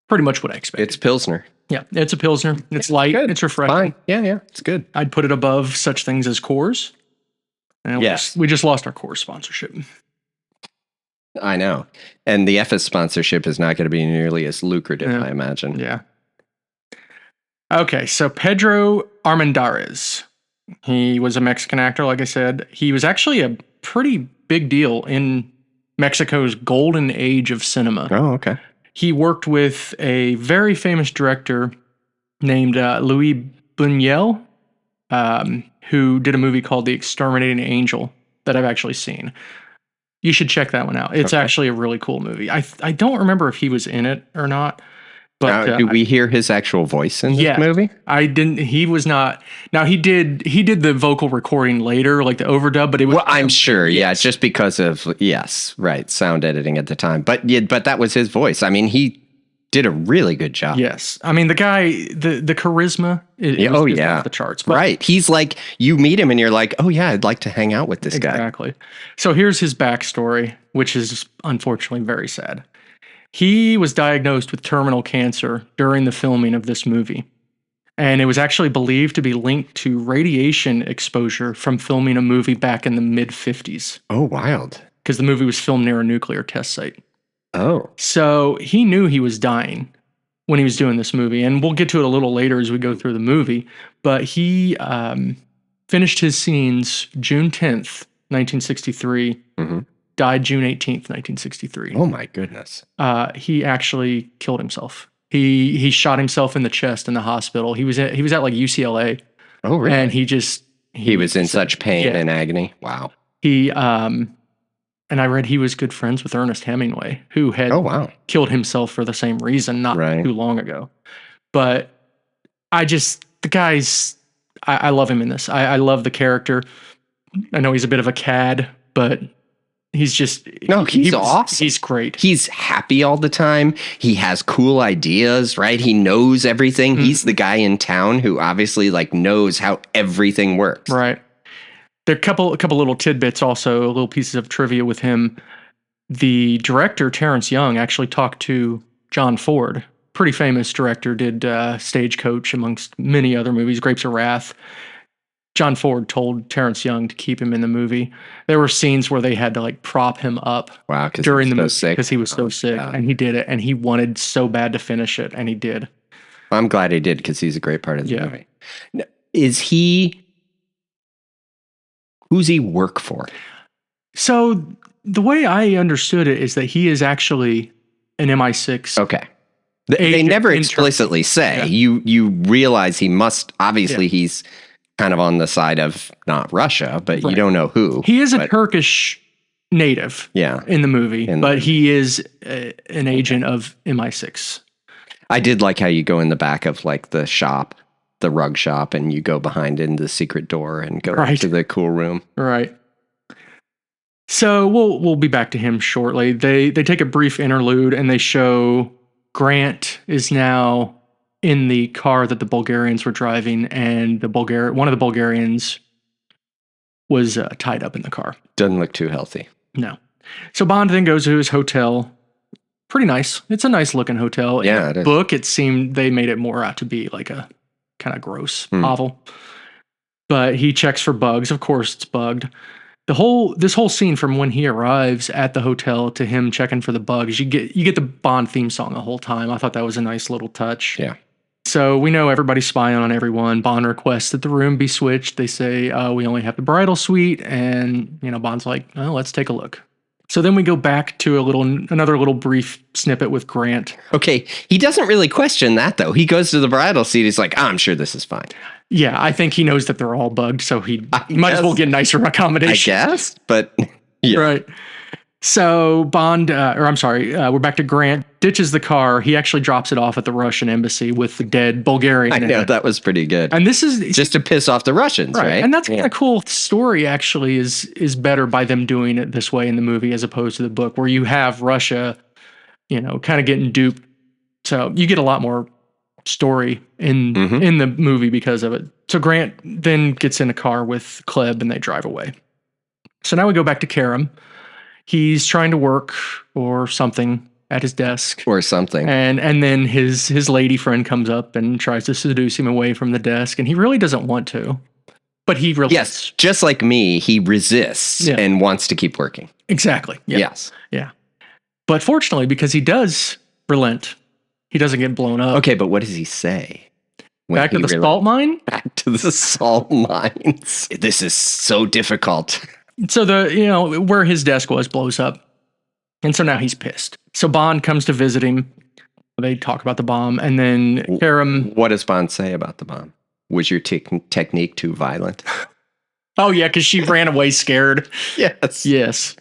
S1: Pretty much what I expected.
S2: It's Pilsner.
S1: Yeah, it's a Pilsner. It's light. Good. It's refreshing.
S2: Fine. Yeah, it's good.
S1: I'd put it above such things as Coors. And
S2: yes.
S1: We just lost our Coors sponsorship.
S2: I know. And the Efes sponsorship is not going to be nearly as lucrative, I imagine.
S1: Yeah. Okay, so Pedro Armendariz. He was a Mexican actor, like I said. He was actually a pretty big deal in Mexico's golden age of cinema.
S2: Oh, okay.
S1: He worked with a very famous director named Luis Buñuel, who did a movie called The Exterminating Angel that I've actually seen. You should check that one out. It's actually a really cool movie. I don't remember if he was in it or not. But
S2: now, do we hear his actual voice in this movie?
S1: I didn't. He was not. Now he did the vocal recording later, like the overdub. But it was.
S2: Well, I'm sure. Yeah, just because of sound editing at the time. But that was his voice. I mean, he did a really good job.
S1: Yes, I mean the guy, the charisma. Was off the charts. But
S2: right. He's like, you meet him and you're like, oh yeah, I'd like to hang out with this guy.
S1: Exactly. So here's his backstory, which is unfortunately very sad. He was diagnosed with terminal cancer during the filming of this movie. And it was actually believed to be linked to radiation exposure from filming a movie back in the mid-50s.
S2: Oh, wild.
S1: Because the movie was filmed near a nuclear test site.
S2: Oh.
S1: So he knew he was dying when he was doing this movie. And we'll get to it a little later as we go through the movie. But he finished his scenes June 10th, 1963. Mm-hmm. Died June 18th, 1963.
S2: Oh my goodness.
S1: He actually killed himself. He shot himself in the chest in the hospital. He was at like UCLA.
S2: Oh really?
S1: And he
S2: was in such pain and agony. Wow.
S1: He and I read he was good friends with Ernest Hemingway, who had killed himself for the same reason not too long ago. But I love him in this. I love the character. I know he's a bit of a cad, but he's awesome. He's great.
S2: He's happy all the time. He has cool ideas, right? He knows everything. Mm-hmm. He's the guy in town who obviously knows how everything works.
S1: Right. There are a couple little tidbits also, little pieces of trivia with him. The director, Terrence Young, actually talked to John Ford, pretty famous director, did Stagecoach amongst many other movies, Grapes of Wrath. John Ford told Terrence Young to keep him in the movie. There were scenes where they had to like prop him up during the movie because he was so sick, and he did it, and he wanted so bad to finish it, and he did.
S2: I'm glad he did because he's a great part of the movie. Who's he work for?
S1: So the way I understood it is that he is actually an MI6.
S2: Okay. They never explicitly say. Yeah. You realize he must, obviously he's kind of on the side of not Russia, but you don't know who.
S1: He is a Turkish native in the movie, but he is an agent of MI6.
S2: I did like how you go in the back of like the shop, the rug shop, and you go behind in the secret door and go to the cool room.
S1: Right. So we'll be back to him shortly. They take a brief interlude and they show Grant is now in the car that the Bulgarians were driving, and one of the Bulgarians was tied up in the car.
S2: Doesn't look too healthy.
S1: No. So Bond then goes to his hotel. Pretty nice. It's a nice looking hotel.
S2: Yeah,
S1: in the book, it seemed they made it more out to be like a kind of gross hovel. But he checks for bugs. Of course, it's bugged. This whole scene from when he arrives at the hotel to him checking for the bugs, you get the Bond theme song the whole time. I thought that was a nice little touch.
S2: Yeah.
S1: So we know everybody's spying on everyone. Bond requests that the room be switched. They say, we only have the bridal suite. And, Bond's like, oh, let's take a look. So then we go back to another little brief snippet with Grant.
S2: Okay. He doesn't really question that, though. He goes to the bridal suite. He's like, I'm sure this is fine.
S1: Yeah, I think he knows that they're all bugged, so he might as well get nicer accommodations.
S2: I guess, but yeah.
S1: Right. So Bond, we're back to Grant, ditches the car. He actually drops it off at the Russian embassy with the dead Bulgarian.
S2: I know, that was pretty good.
S1: And this is
S2: just to piss off the Russians, right?
S1: And that's kind of cool. The story actually is better by them doing it this way in the movie as opposed to the book, where you have Russia, kind of getting duped. So you get a lot more story in the movie because of it. So Grant then gets in a car with Klebb and they drive away. So now we go back to Karam. He's trying to work or something at his desk.
S2: Or something.
S1: And then his lady friend comes up and tries to seduce him away from the desk, and he really doesn't want to. But he really
S2: Yes, just like me, he resists and wants to keep working.
S1: Exactly. Yeah.
S2: Yes.
S1: Yeah. But fortunately, because he does relent, he doesn't get blown up.
S2: Okay, but what does he say?
S1: Back to the salt mine?
S2: Back to the salt mines. This is so difficult.
S1: So where his desk was blows up. And so now he's pissed. So Bond comes to visit him. They talk about the bomb. And then Karam...
S2: What does Bond say about the bomb? Was your technique too violent?
S1: Oh, yeah, because she ran away scared.
S2: Yes.
S1: Yes.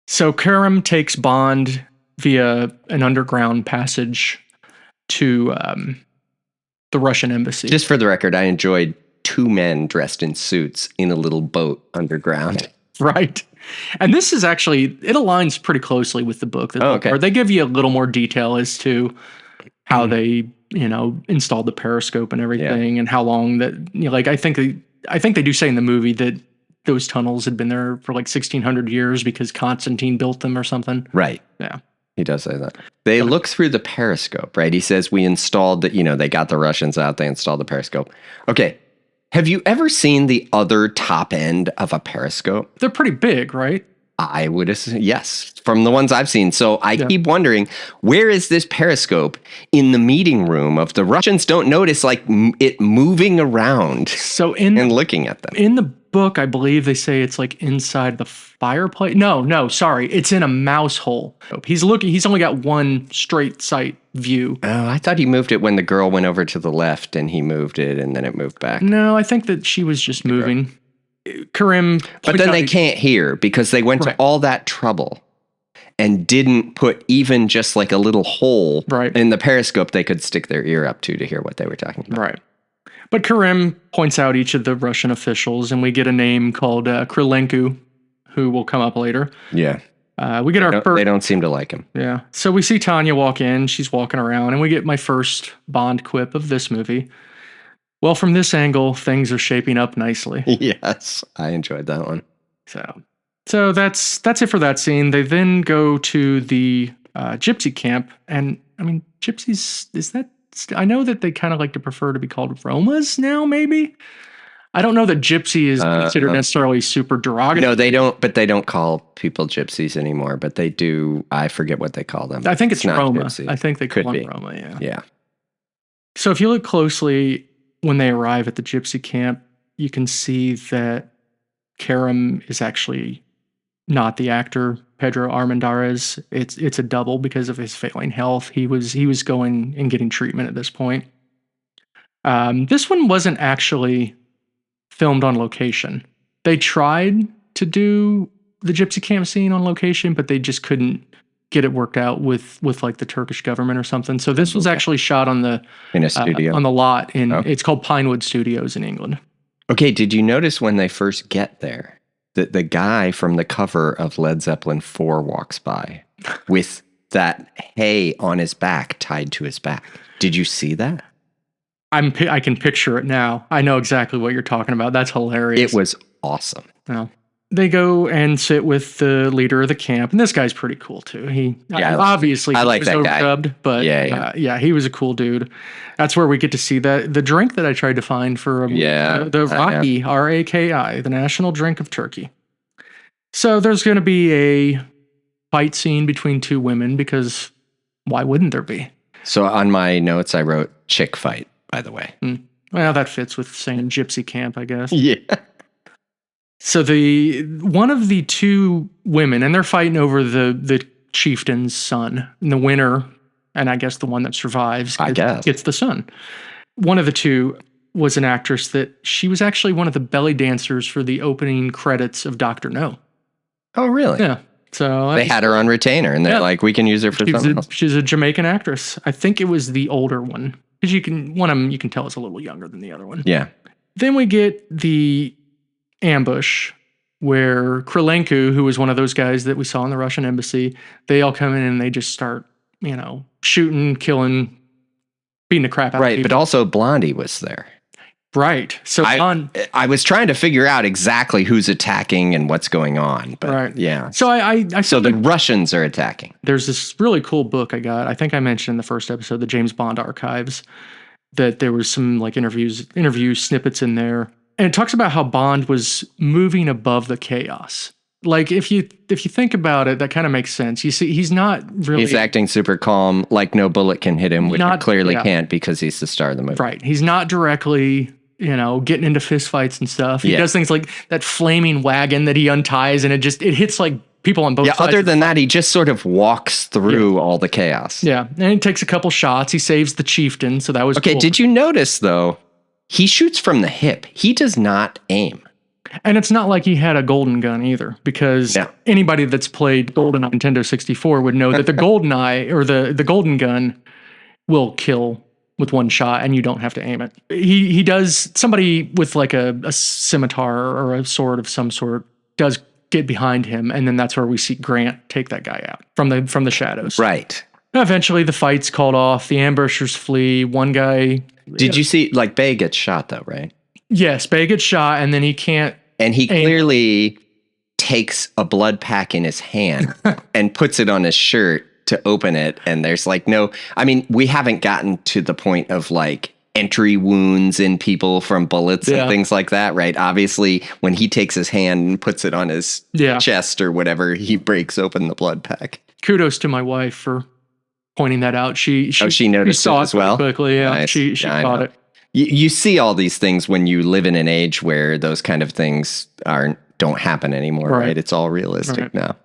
S1: So Karam takes Bond via an underground passage to the Russian embassy.
S2: Just for the record, I enjoyed two men dressed in suits in a little boat underground.
S1: Right. And this is actually, it aligns pretty closely with the book.
S2: Okay.
S1: They give you a little more detail as to how they, installed the periscope and everything and how long that, I think they do say in the movie that those tunnels had been there for like 1600 years because Constantine built them or something.
S2: Right.
S1: Yeah.
S2: He does say that. They look through the periscope, right? He says we installed they got the Russians out, they installed the periscope. Okay. Have you ever seen the other top end of a periscope?
S1: They're pretty big, right?
S2: I would assume, yes, from the ones I've seen. So I keep wondering, where is this periscope in the meeting room of the Russians? Don't notice it moving around and looking at them.
S1: In the book, I believe they say it's like inside the fireplace. No, sorry. It's in a mouse hole. He's only got one straight sight view.
S2: Oh, I thought he moved it when the girl went over to the left and he moved it and then it moved back.
S1: No, I think that she was just moving. Karim.
S2: But then they can't hear because they went to all that trouble and didn't put even just like a little hole in the periscope they could stick their ear up to hear what they were talking about.
S1: Right. But Karim points out each of the Russian officials, and we get a name called Krylenko, who will come up later.
S2: Yeah.
S1: We get our first.
S2: They don't seem to like him.
S1: Yeah. So we see Tanya walk in. She's walking around, and we get my first Bond quip of this movie. Well, from this angle, things are shaping up nicely.
S2: Yes, I enjoyed that one.
S1: So that's it for that scene. They then go to the gypsy camp, and I mean, gypsies, is that I know that they kind of like to prefer to be called Romas now, maybe. I don't know that gypsy is considered necessarily super derogatory.
S2: No, they don't, but they don't call people gypsies anymore, but they do. I forget what they call them.
S1: I think it's
S2: not
S1: Roma.
S2: gypsy.
S1: I think they call them Roma, yeah.
S2: Yeah.
S1: So if you look closely when they arrive at the gypsy camp, you can see that Karam is actually not the actor Pedro Armendariz. It's a double because of his failing health. He was going and getting treatment at this point. This one wasn't actually filmed on location. They tried to do the gypsy camp scene on location, but they just couldn't get it worked out with like the Turkish government or something. So this was actually shot in a studio on the lot it's called Pinewood Studios in England.
S2: Okay, did you notice when they first get there that the guy from the cover of Led Zeppelin 4 walks by with that hay on his back tied to his back? Did you see that?
S1: I can picture it now. I know exactly what you're talking about. That's hilarious.
S2: It was awesome.
S1: Yeah. They go and sit with the leader of the camp, and this guy's pretty cool too. Obviously
S2: I like that guy,
S1: but yeah, he was a cool dude. That's where we get to see the drink that I tried to find for the Raki, Raki, the national drink of Turkey. So there's going to be a fight scene between two women because why wouldn't there be?
S2: So on my notes, I wrote chick fight. By the way,
S1: well, that fits with saying gypsy camp, I guess.
S2: Yeah.
S1: So one of the two women, and they're fighting over the chieftain's son, and the winner, and I guess the one that survives, gets the son. One of the two was an actress that she was actually one of the belly dancers for the opening credits of Dr. No.
S2: Oh, really?
S1: Yeah. So
S2: they had her on retainer, and they're like, we can use her for something else.
S1: She's a Jamaican actress. I think it was the older one. Because one of them you can tell is a little younger than the other one.
S2: Yeah.
S1: Then we get the ambush where Krylenko, who was one of those guys that we saw in the Russian embassy, they all come in and they just start, shooting, killing, beating the crap out of people.
S2: But also Blondie was there.
S1: Right. So
S2: I was trying to figure out exactly who's attacking and what's going on. But yeah.
S1: So
S2: So the Russians are attacking.
S1: There's this really cool book I got. I think I mentioned in the first episode, the James Bond Archives, that there was some like interview snippets in there. And it talks about how Bond was moving above the chaos. Like if you think about it, that kind of makes sense. You see, he's not really.
S2: He's acting super calm, like no bullet can hit him, which clearly can't because he's the star of the movie.
S1: Right. He's not directly getting into fistfights and stuff. He does things like that flaming wagon that he unties, and it hits like people on both sides.
S2: Other than that, he just sort of walks through all the chaos.
S1: Yeah, and he takes a couple shots. He saves the chieftain, so that was
S2: okay.
S1: Cool.
S2: Did you notice though? He shoots from the hip. He does not aim.
S1: And it's not like he had a golden gun either, because anybody that's played GoldenEye Nintendo 64 would know that the GoldenEye or the golden gun will kill with one shot, and you don't have to aim it. He does. Somebody with like a scimitar or a sword of some sort does get behind him, and then that's where we see Grant take that guy out from the shadows.
S2: Right.
S1: Eventually, the fight's called off. The ambushers flee. One guy.
S2: Did you see? Like Bay gets shot though, right?
S1: Yes, Bay gets shot, and then he can't.
S2: And he clearly takes a blood pack in his hand and puts it on his shirt to open it. And there's like we haven't gotten to the point of like entry wounds in people from bullets and things like that, right? Obviously, when he takes his hand and puts it on his chest or whatever, he breaks open the blood pack.
S1: Kudos to my wife for pointing that out. She
S2: noticed it as well.
S1: Quickly, yeah. Nice. She caught it.
S2: You see all these things when you live in an age where those kind of things don't happen anymore, right? It's all realistic now.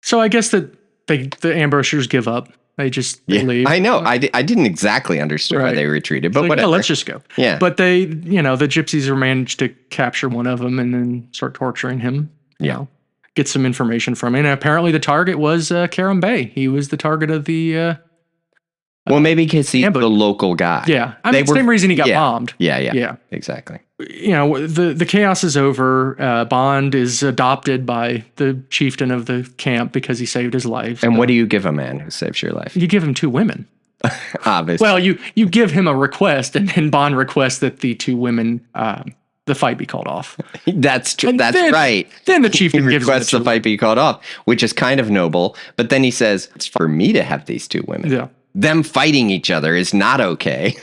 S2: So
S1: I guess that the ambushers give up. They just leave.
S2: I know. I didn't exactly understand why they retreated, but whatever.
S1: Let's just go.
S2: Yeah.
S1: But the gypsies are managed to capture one of them and then start torturing him. Get some information from him. And apparently the target was Karam Bey. He was the target of the...
S2: well, maybe because he's the local guy.
S1: Yeah. The same reason he got bombed.
S2: Yeah. Exactly.
S1: The chaos is over. Bond is adopted by the chieftain of the camp because he saved his life.
S2: And what do you give a man who saves your life?
S1: You give him two women.
S2: Obviously.
S1: Well, you give him a request, and then Bond requests that the two women, the fight be called off.
S2: That's true. That's right.
S1: Then the chieftain
S2: requests the fight be called off, which is kind of noble. But then he says, it's for me to have these two women.
S1: Yeah.
S2: them fighting each other is not okay.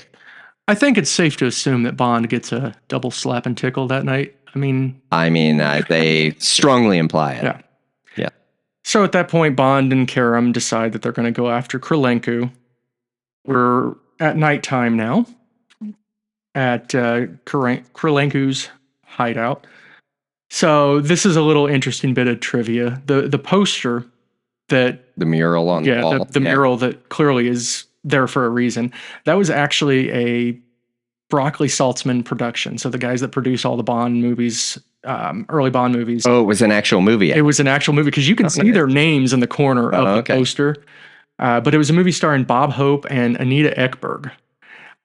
S1: I think it's safe to assume that Bond gets a double slap and tickle that night.
S2: They strongly imply it.
S1: Yeah.
S2: Yeah.
S1: So at that point, Bond and Karam decide that they're going to go after Krylenko. We're at nighttime now at Krylenko's hideout. So this is a little interesting bit of trivia. The poster that...
S2: The mural on the wall.
S1: The mural that clearly is there for a reason. That was actually a Broccoli Saltzman production. So the guys that produce all the Bond movies, early Bond movies.
S2: Oh, it was an actual movie.
S1: It was an actual movie because you can see their names in the corner of the poster. But it was a movie starring Bob Hope and Anita Ekberg.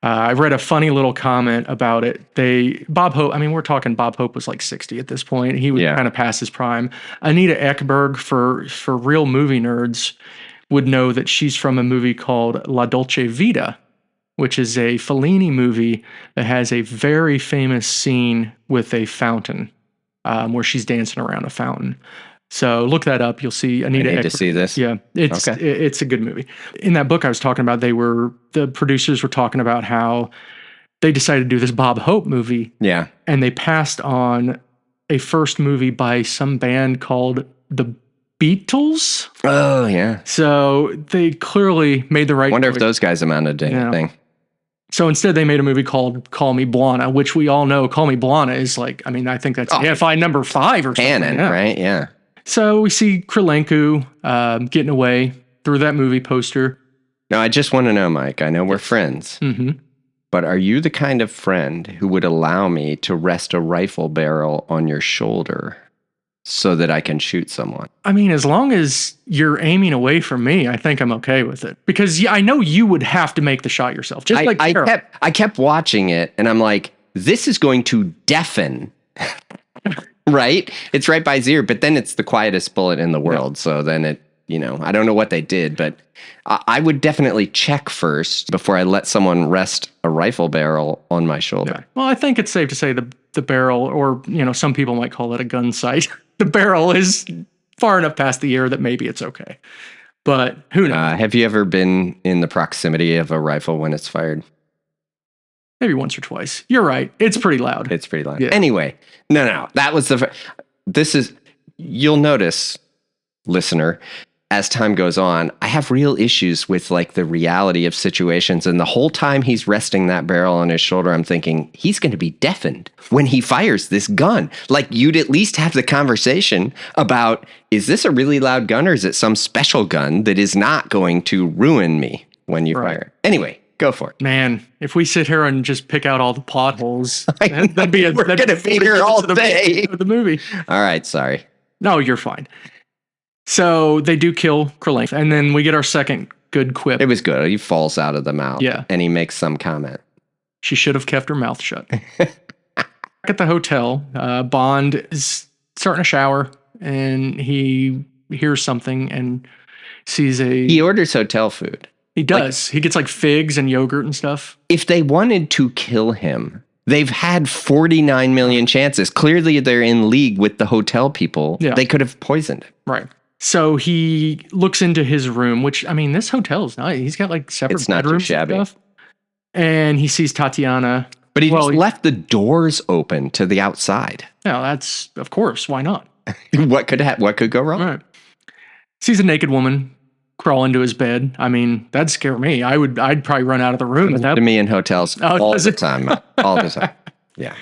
S1: I read a funny little comment about it. Bob Hope, we're talking Bob Hope was like 60 at this point. He was kind of past his prime. Anita Ekberg, for real movie nerds, would know that she's from a movie called La Dolce Vita, which is a Fellini movie that has a very famous scene with a fountain where she's dancing around a fountain. So look that up. You'll see Anita.
S2: I need to see this.
S1: Yeah, it's a good movie. In that book I was talking about, the producers were talking about how they decided to do this Bob Hope movie.
S2: Yeah.
S1: And they passed on a first movie by some band called the Beatles.
S2: Oh, yeah.
S1: So they clearly made the right choice.
S2: Wonder if those guys amounted to anything.
S1: So instead, they made a movie called Call Me Blana, which we all know Call Me Blana is like, I think that's AFI number 5 or something.
S2: Canon, right? Yeah.
S1: So we see Krylenko getting away through that movie poster.
S2: Now, I just want to know, Mike, I know we're friends, but are you the kind of friend who would allow me to rest a rifle barrel on your shoulder so that I can shoot someone?
S1: As long as you're aiming away from me, I think I'm okay with it. Because I know you would have to make the shot yourself.
S2: I kept watching it, and I'm like, this is going to deafen. Right? It's right by his ear, but then it's the quietest bullet in the world. Yeah. So then it, I don't know what they did, but I would definitely check first before I let someone rest a rifle barrel on my shoulder.
S1: Yeah. Well, I think it's safe to say the barrel, or, some people might call it a gun sight. The barrel is far enough past the ear that maybe it's okay. But who knows?
S2: Have you ever been in the proximity of a rifle when it's fired?
S1: Maybe once or twice. You're right. It's pretty loud.
S2: It's pretty loud. Yeah. Anyway, no. That was you'll notice, listener, as time goes on, I have real issues with the reality of situations. And the whole time he's resting that barrel on his shoulder, I'm thinking he's going to be deafened when he fires this gun. You'd at least have the conversation about, is this a really loud gun or is it some special gun that is not going to ruin me when you fire? Anyway. Go for it.
S1: Man, if we sit here and just pick out all the plot holes, that'd be
S2: we're going to be here all day.
S1: Of the movie.
S2: All right, sorry.
S1: No, you're fine. So they do kill Krylenko, and then we get our second good quip.
S2: It was good. He falls out of the mouth.
S1: Yeah.
S2: And he makes some comment.
S1: She should have kept her mouth shut. At the hotel, Bond is starting to shower, and he hears something and sees
S2: He orders hotel food.
S1: He does. He gets figs and yogurt and stuff.
S2: If they wanted to kill him, they've had 49 million chances. Clearly, they're in league with the hotel people. Yeah. They could have poisoned him.
S1: Right. So he looks into his room, which, this hotel is nice. He's got separate bedrooms and stuff. And he sees Tatiana.
S2: But he just left the doors open to the outside.
S1: Yeah, that's, of course, why not?
S2: What could go wrong?
S1: Right. Sees a naked woman crawl into his bed. That'd scare me. I'd probably run out of the room.
S2: To me in hotels all the time. All the time. Yeah,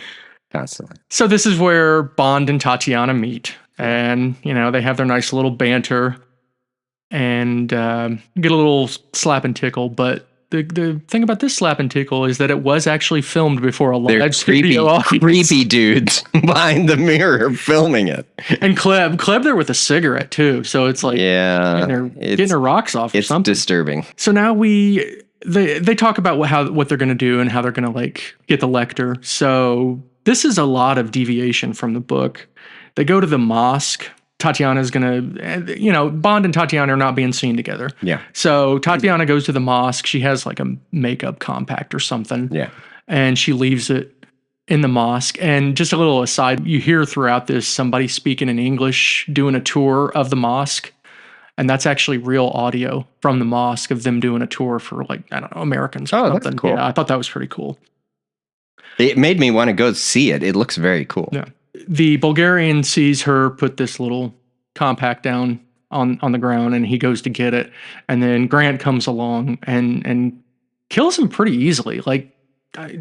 S2: constantly.
S1: So this is where Bond and Tatiana meet. And, they have their nice little banter and get a little slap and tickle. But the thing about this slap and tickle is that it was actually filmed before a live studio audience.
S2: Creepy dudes behind the mirror filming it.
S1: And Kleb there with a cigarette too. So it's getting her rocks off or something.
S2: It's disturbing.
S1: So now they talk about what they're going to do and how they're going to get the Lecter. So this is a lot of deviation from the book. They go to the mosque. Tatiana's going to, Bond and Tatiana are not being seen together.
S2: Yeah.
S1: So Tatiana goes to the mosque. She has a makeup compact or something.
S2: Yeah.
S1: And she leaves it in the mosque. And just a little aside, you hear throughout this somebody speaking in English, doing a tour of the mosque. And that's actually real audio from the mosque of them doing a tour for, like, I don't know, Americans or something. That's cool. Yeah, I thought that was pretty cool.
S2: It made me want to go see it. It looks very cool.
S1: Yeah. The Bulgarian sees her put this little compact down on the ground, and he goes to get it. And then Grant comes along and kills him pretty easily. Like,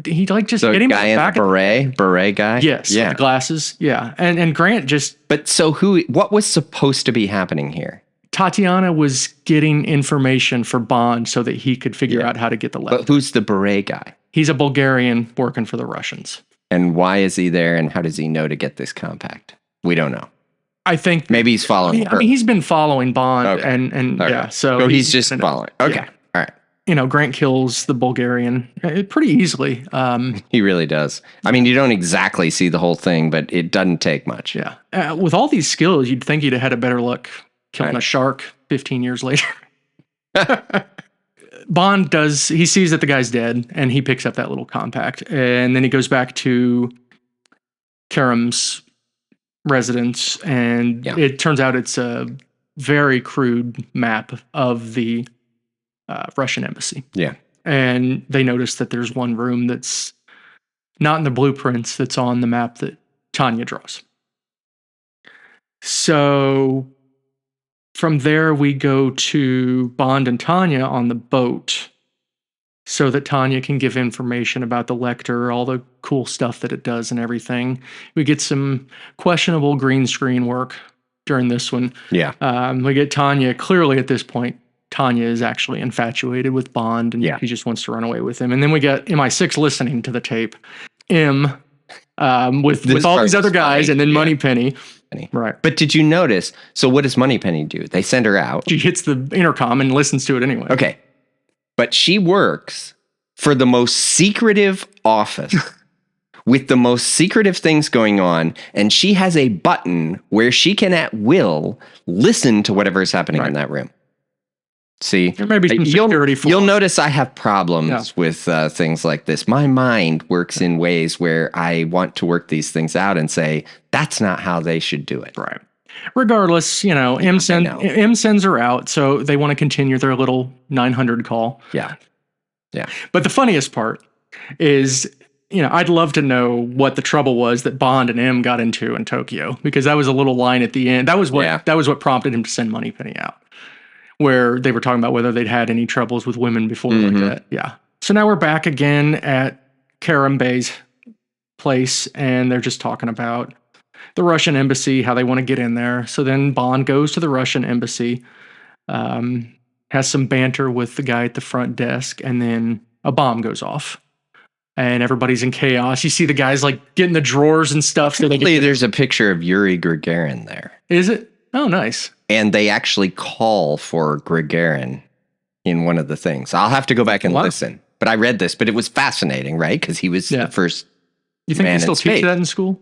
S1: he like just hit him
S2: guy in the beret guy.
S1: Yes, yeah, the glasses. Yeah, and Grant just.
S2: But so what was supposed to be happening here?
S1: Tatiana was getting information for Bond so that he could figure out how to get the letter.
S2: But who's the beret guy?
S1: He's a Bulgarian working for the Russians.
S2: And why is he there? And how does he know to get this compact? We don't know.
S1: I think
S2: maybe he's following her.
S1: I mean, he's been following Bond, and yeah, so
S2: he's just following. Okay, yeah. All right.
S1: You know, Grant kills the Bulgarian pretty easily.
S2: He really does. I mean, you don't exactly see the whole thing, but it doesn't take much.
S1: Yeah. With all these skills, you'd think he'd have had a better luck killing a shark 15 years later. Bond he sees that the guy's dead, and he picks up that little compact. And then he goes back to Karam's residence, and it turns out it's a very crude map of the Russian embassy.
S2: Yeah.
S1: And they notice that there's one room that's not in the blueprints that's on the map that Tanya draws. So from there, we go to Bond and Tanya on the boat so that Tanya can give information about the Lecter, all the cool stuff that it does and everything. We get some questionable green screen work during this one.
S2: Yeah.
S1: We get Tanya, clearly at this point, Tanya is actually infatuated with Bond, and he just wants to run away with him. And then we get MI6 listening to the tape. with all these other guys, and then Moneypenny.
S2: Right. But did you notice? So what does Moneypenny do? They send her out.
S1: She hits the intercom and listens to it anyway.
S2: Okay. But she works for the most secretive office with the most secretive things going on. And she has a button where she can at will listen to whatever is happening in that room. See,
S1: there may be some security
S2: you'll notice I have problems with things like this. My mind works in ways where I want to work these things out and say, that's not how they should do it.
S1: Right. Regardless, M sends her out, so they want to continue their little 900 call.
S2: Yeah. Yeah.
S1: But the funniest part is, I'd love to know what the trouble was that Bond and M got into in Tokyo, because that was a little line at the end. That was what prompted him to send Moneypenny out, where they were talking about whether they'd had any troubles with women before like that. Yeah. So now we're back again at Karam Bey's place, and they're just talking about the Russian embassy, how they want to get in there. So then Bond goes to the Russian embassy, has some banter with the guy at the front desk, and then a bomb goes off. And everybody's in chaos. You see the guys like getting the drawers and stuff. So
S2: there's a picture of Yuri Gagarin there.
S1: Is it? Oh, nice.
S2: And they actually call for Gagarin in one of the things. I'll have to go back and listen. But I read this, but it was fascinating, right? Because he was the first.
S1: You think they still teach that in school?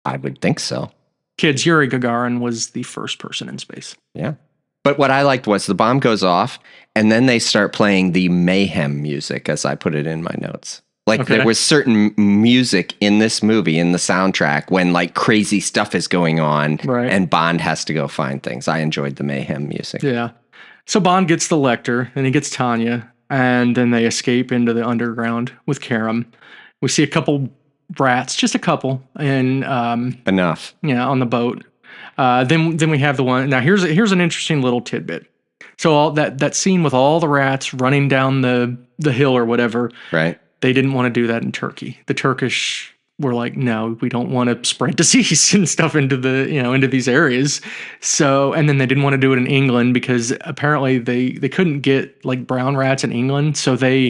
S2: I would think so.
S1: Kids, Yuri Gagarin was the first person in space.
S2: Yeah. But what I liked was the bomb goes off, and then they start playing the mayhem music, as I put it in my notes. Like there was certain music in this movie, in the soundtrack, when like crazy stuff is going on, and Bond has to go find things. I enjoyed the mayhem music.
S1: Yeah. So Bond gets the Lecter, and he gets Tanya, and then they escape into the underground with Karam. We see a couple rats, just a couple, and
S2: enough.
S1: Yeah, on the boat. Then we have the one. Now here's an interesting little tidbit. So all that scene with all the rats running down the hill or whatever.
S2: Right.
S1: They didn't want to do that in Turkey. The Turkish were like, no, we don't want to spread disease and stuff into into these areas. So, and then they didn't want to do it in England because apparently they couldn't get like brown rats in England. So they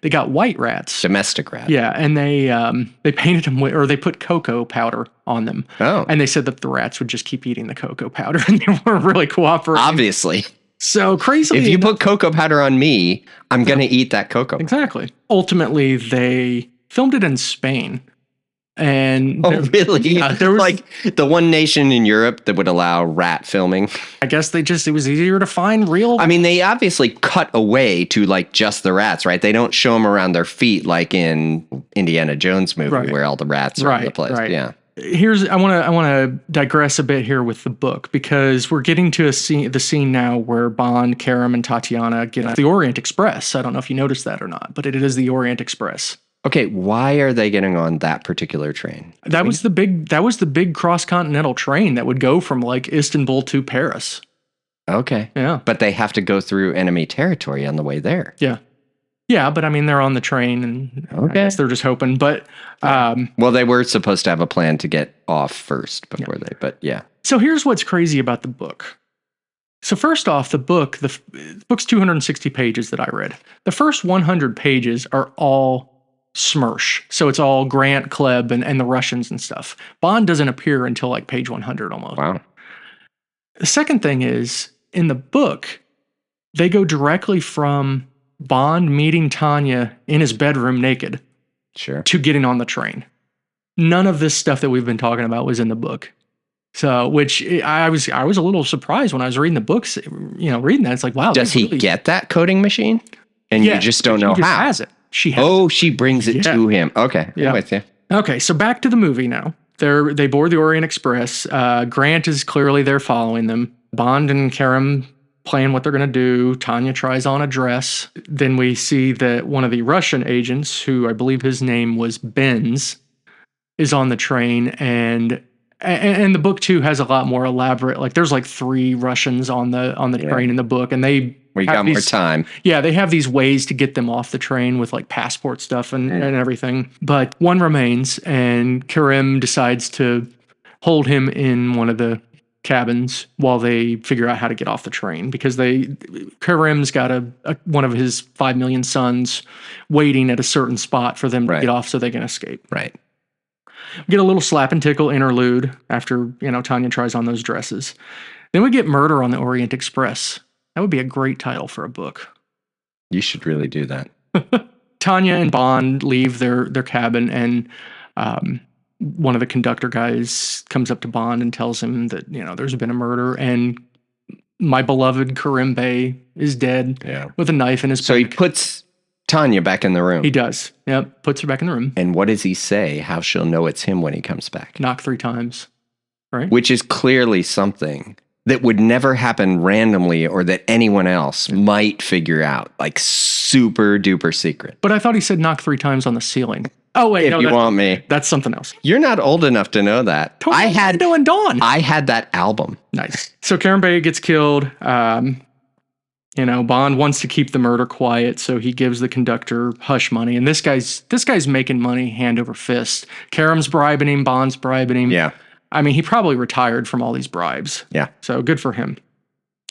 S1: got white rats,
S2: domestic rats.
S1: Yeah. And they painted them or they put cocoa powder on them.
S2: Oh.
S1: And they said that the rats would just keep eating the cocoa powder and they weren't really cooperating.
S2: Obviously.
S1: So crazily,
S2: if you put cocoa powder on me, I'm going to eat that cocoa.
S1: Exactly. Ultimately, they filmed it in Spain. And
S2: really? Yeah, there was like the one nation in Europe that would allow rat filming.
S1: I guess it was easier to find real.
S2: I mean, they obviously cut away to like just the rats, right? They don't show them around their feet like in Indiana Jones movie where all the rats are in the place.
S1: Right.
S2: Yeah.
S1: I want to digress a bit here with the book, because we're getting to the scene now where Bond, Karam, and Tatiana get on the Orient Express. I don't know if you noticed that or not, but it is the Orient Express.
S2: Okay, why are they getting on that particular train?
S1: That was the big cross-continental train that would go from like Istanbul to Paris.
S2: Okay.
S1: Yeah.
S2: But they have to go through enemy territory on the way there.
S1: Yeah. Yeah, but I mean, they're on the train, and I guess they're just hoping. But
S2: well, they were supposed to have a plan to get off first before they. But yeah.
S1: So here's what's crazy about the book. So first off, the book's 260 pages that I read. The first 100 pages are all Smersh. So it's all Grant, Klebb, and the Russians and stuff. Bond doesn't appear until like page 100 almost.
S2: Wow. The
S1: second thing is, in the book, they go directly from Bond meeting Tanya in his bedroom naked to getting on the train. None of this stuff that we've been talking about was in the book. So, which I was a little surprised when I was reading the books, reading that. It's like, wow.
S2: Does he get that coding machine? And you just don't know how?
S1: She has it. She has
S2: she brings it to him. Okay.
S1: Yeah.
S2: I'm with you.
S1: Okay. So back to the movie now. They board the Orient Express. Grant is clearly there following them. Bond and Karam plan what they're going to do. Tanya tries on a dress. Then we see that one of the Russian agents, who I believe his name was Benz, is on the train. And the book too has a lot more elaborate. Like there's like 3 Russians on the train in the book, and
S2: we got more time.
S1: Yeah, they have these ways to get them off the train with like passport stuff and everything. But one remains, and Karim decides to hold him in one of the cabins while they figure out how to get off the train, because Karim's got one of his 5 million sons waiting at a certain spot for them to get off so they can escape.
S2: Right.
S1: Get a little slap and tickle interlude after, Tanya tries on those dresses. Then we get Murder on the Orient Express. That would be a great title for a book.
S2: You should really do that.
S1: Tanya and Bond leave their cabin, and one of the conductor guys comes up to Bond and tells him that, there's been a murder, and my beloved Karim Bey is dead with a knife in his back.
S2: So he puts Tanya back in the room.
S1: He does. Yep. Puts her back in the room.
S2: And what does he say? How she'll know it's him when he comes back?
S1: Knock 3 times. Right.
S2: Which is clearly something that would never happen randomly, or that anyone else might figure out. Like super duper secret.
S1: But I thought he said knock 3 times on the ceiling. Oh, wait.
S2: If you want me.
S1: That's something else.
S2: You're not old enough to know that.
S1: Tornado and Dawn.
S2: I had that album.
S1: Nice. So Karim Bey gets killed. Bond wants to keep the murder quiet, so he gives the conductor hush money. And this guy's making money hand over fist. Karam's bribing him. Bond's bribing him.
S2: Yeah.
S1: I mean, he probably retired from all these bribes.
S2: Yeah.
S1: So good for him.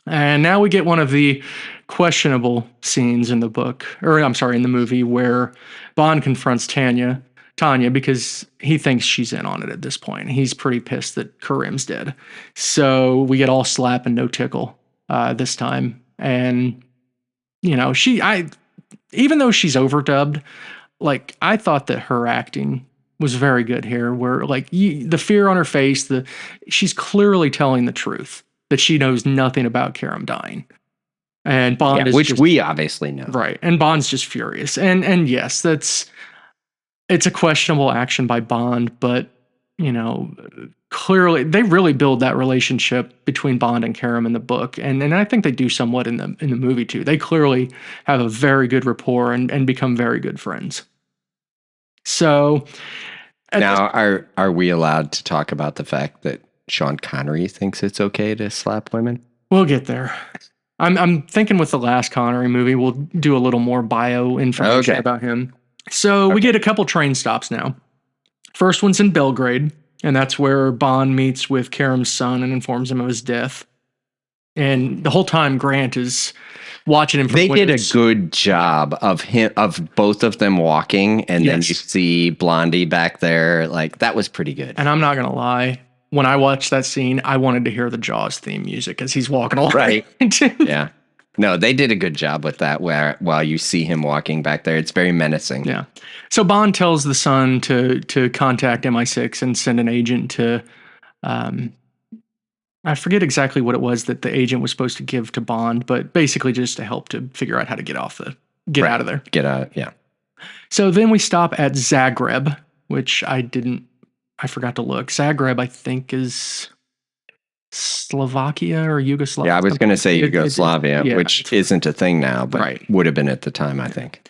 S1: And now we get one of the questionable scenes in the book, in the movie, where Bond confronts Tanya because he thinks she's in on it at this point. He's pretty pissed that Karim's dead. So we get all slap and no tickle this time. And, even though she's overdubbed, like, I thought that her acting was very good here, where like the fear on her face, she's clearly telling the truth that she knows nothing about Karam dying. And Bond is
S2: which we obviously know.
S1: Right. And Bond's just furious. And yes, it's a questionable action by Bond, but clearly they really build that relationship between Bond and Karam in the book. And I think they do somewhat in the movie too. They clearly have a very good rapport and become very good friends. So
S2: now, are we allowed to talk about the fact that Sean Connery thinks it's okay to slap women?
S1: We'll get there. I'm thinking with the last Connery movie, we'll do a little more bio information about him. So we get a couple train stops now. First one's in Belgrade, and that's where Bond meets with Karam's son and informs him of his death. And the whole time, Grant is watching him.
S2: They did a good job of both of them walking, and then you see Blondie back there. Like, that was pretty good.
S1: And I'm not gonna lie, when I watched that scene, I wanted to hear the Jaws theme music as he's walking along.
S2: Right. Yeah. No, they did a good job with that. While you see him walking back there, it's very menacing.
S1: Yeah. So Bond tells the son to contact MI6 and send an agent to. I forget exactly what it was that the agent was supposed to give to Bond, but basically just to help to figure out how to get out of there. Get out,
S2: yeah.
S1: So then we stop at Zagreb, which I I forgot to look. Zagreb, I think, is Slovakia or Yugoslavia.
S2: Yeah, I was going to say Yugoslavia, which isn't a thing now, but would have been at the time, I think.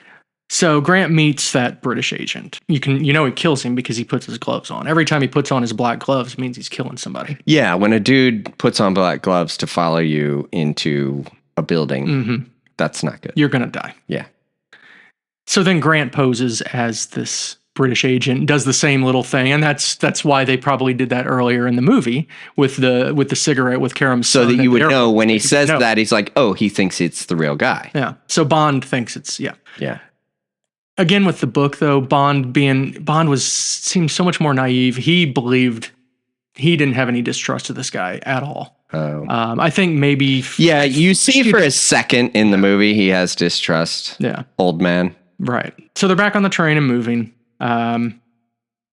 S1: So Grant meets that British agent. He kills him because he puts his gloves on. Every time he puts on his black gloves, it means he's killing somebody.
S2: Yeah, when a dude puts on black gloves to follow you into a building, that's not good.
S1: You're going to die.
S2: Yeah.
S1: So then Grant poses as this British agent, does the same little thing, and that's why they probably did that earlier in the movie with the cigarette with Karam's
S2: son. So that you would know when he says that, he's like, oh, he thinks it's the real guy.
S1: Yeah. So Bond thinks it's,
S2: Yeah.
S1: Again, with the book, though, Bond seemed so much more naive. He believed he didn't have any distrust of this guy at all.
S2: Oh.
S1: I think maybe...
S2: Yeah, you see for a second in the movie he has distrust.
S1: Yeah.
S2: Old man.
S1: Right. So they're back on the train and moving. And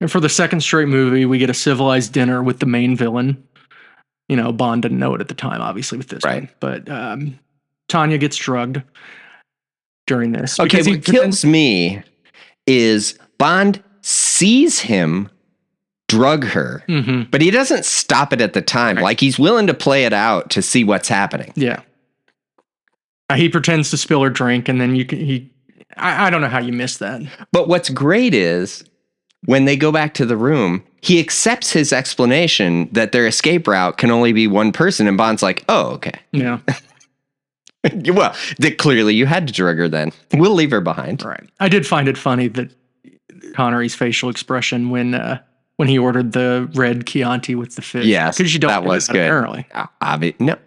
S1: for the second straight movie, we get a civilized dinner with the main villain. Bond didn't know it at the time, obviously, with this one. But Tanya gets drugged during this.
S2: Okay, what kills me is Bond sees him drug her, but he doesn't stop it at the time. Right. Like, he's willing to play it out to see what's happening.
S1: Yeah. He pretends to spill her drink, and then I don't know how you missed that.
S2: But what's great is when they go back to the room, he accepts his explanation that their escape route can only be one person, and Bond's like, oh, okay.
S1: Yeah.
S2: Well, clearly you had to drug her then. We'll leave her behind.
S1: Right. I did find it funny that Connery's facial expression when he ordered the red Chianti with the fish.
S2: Yes,
S1: because you don't
S2: that was good.
S1: Apparently.
S2: No.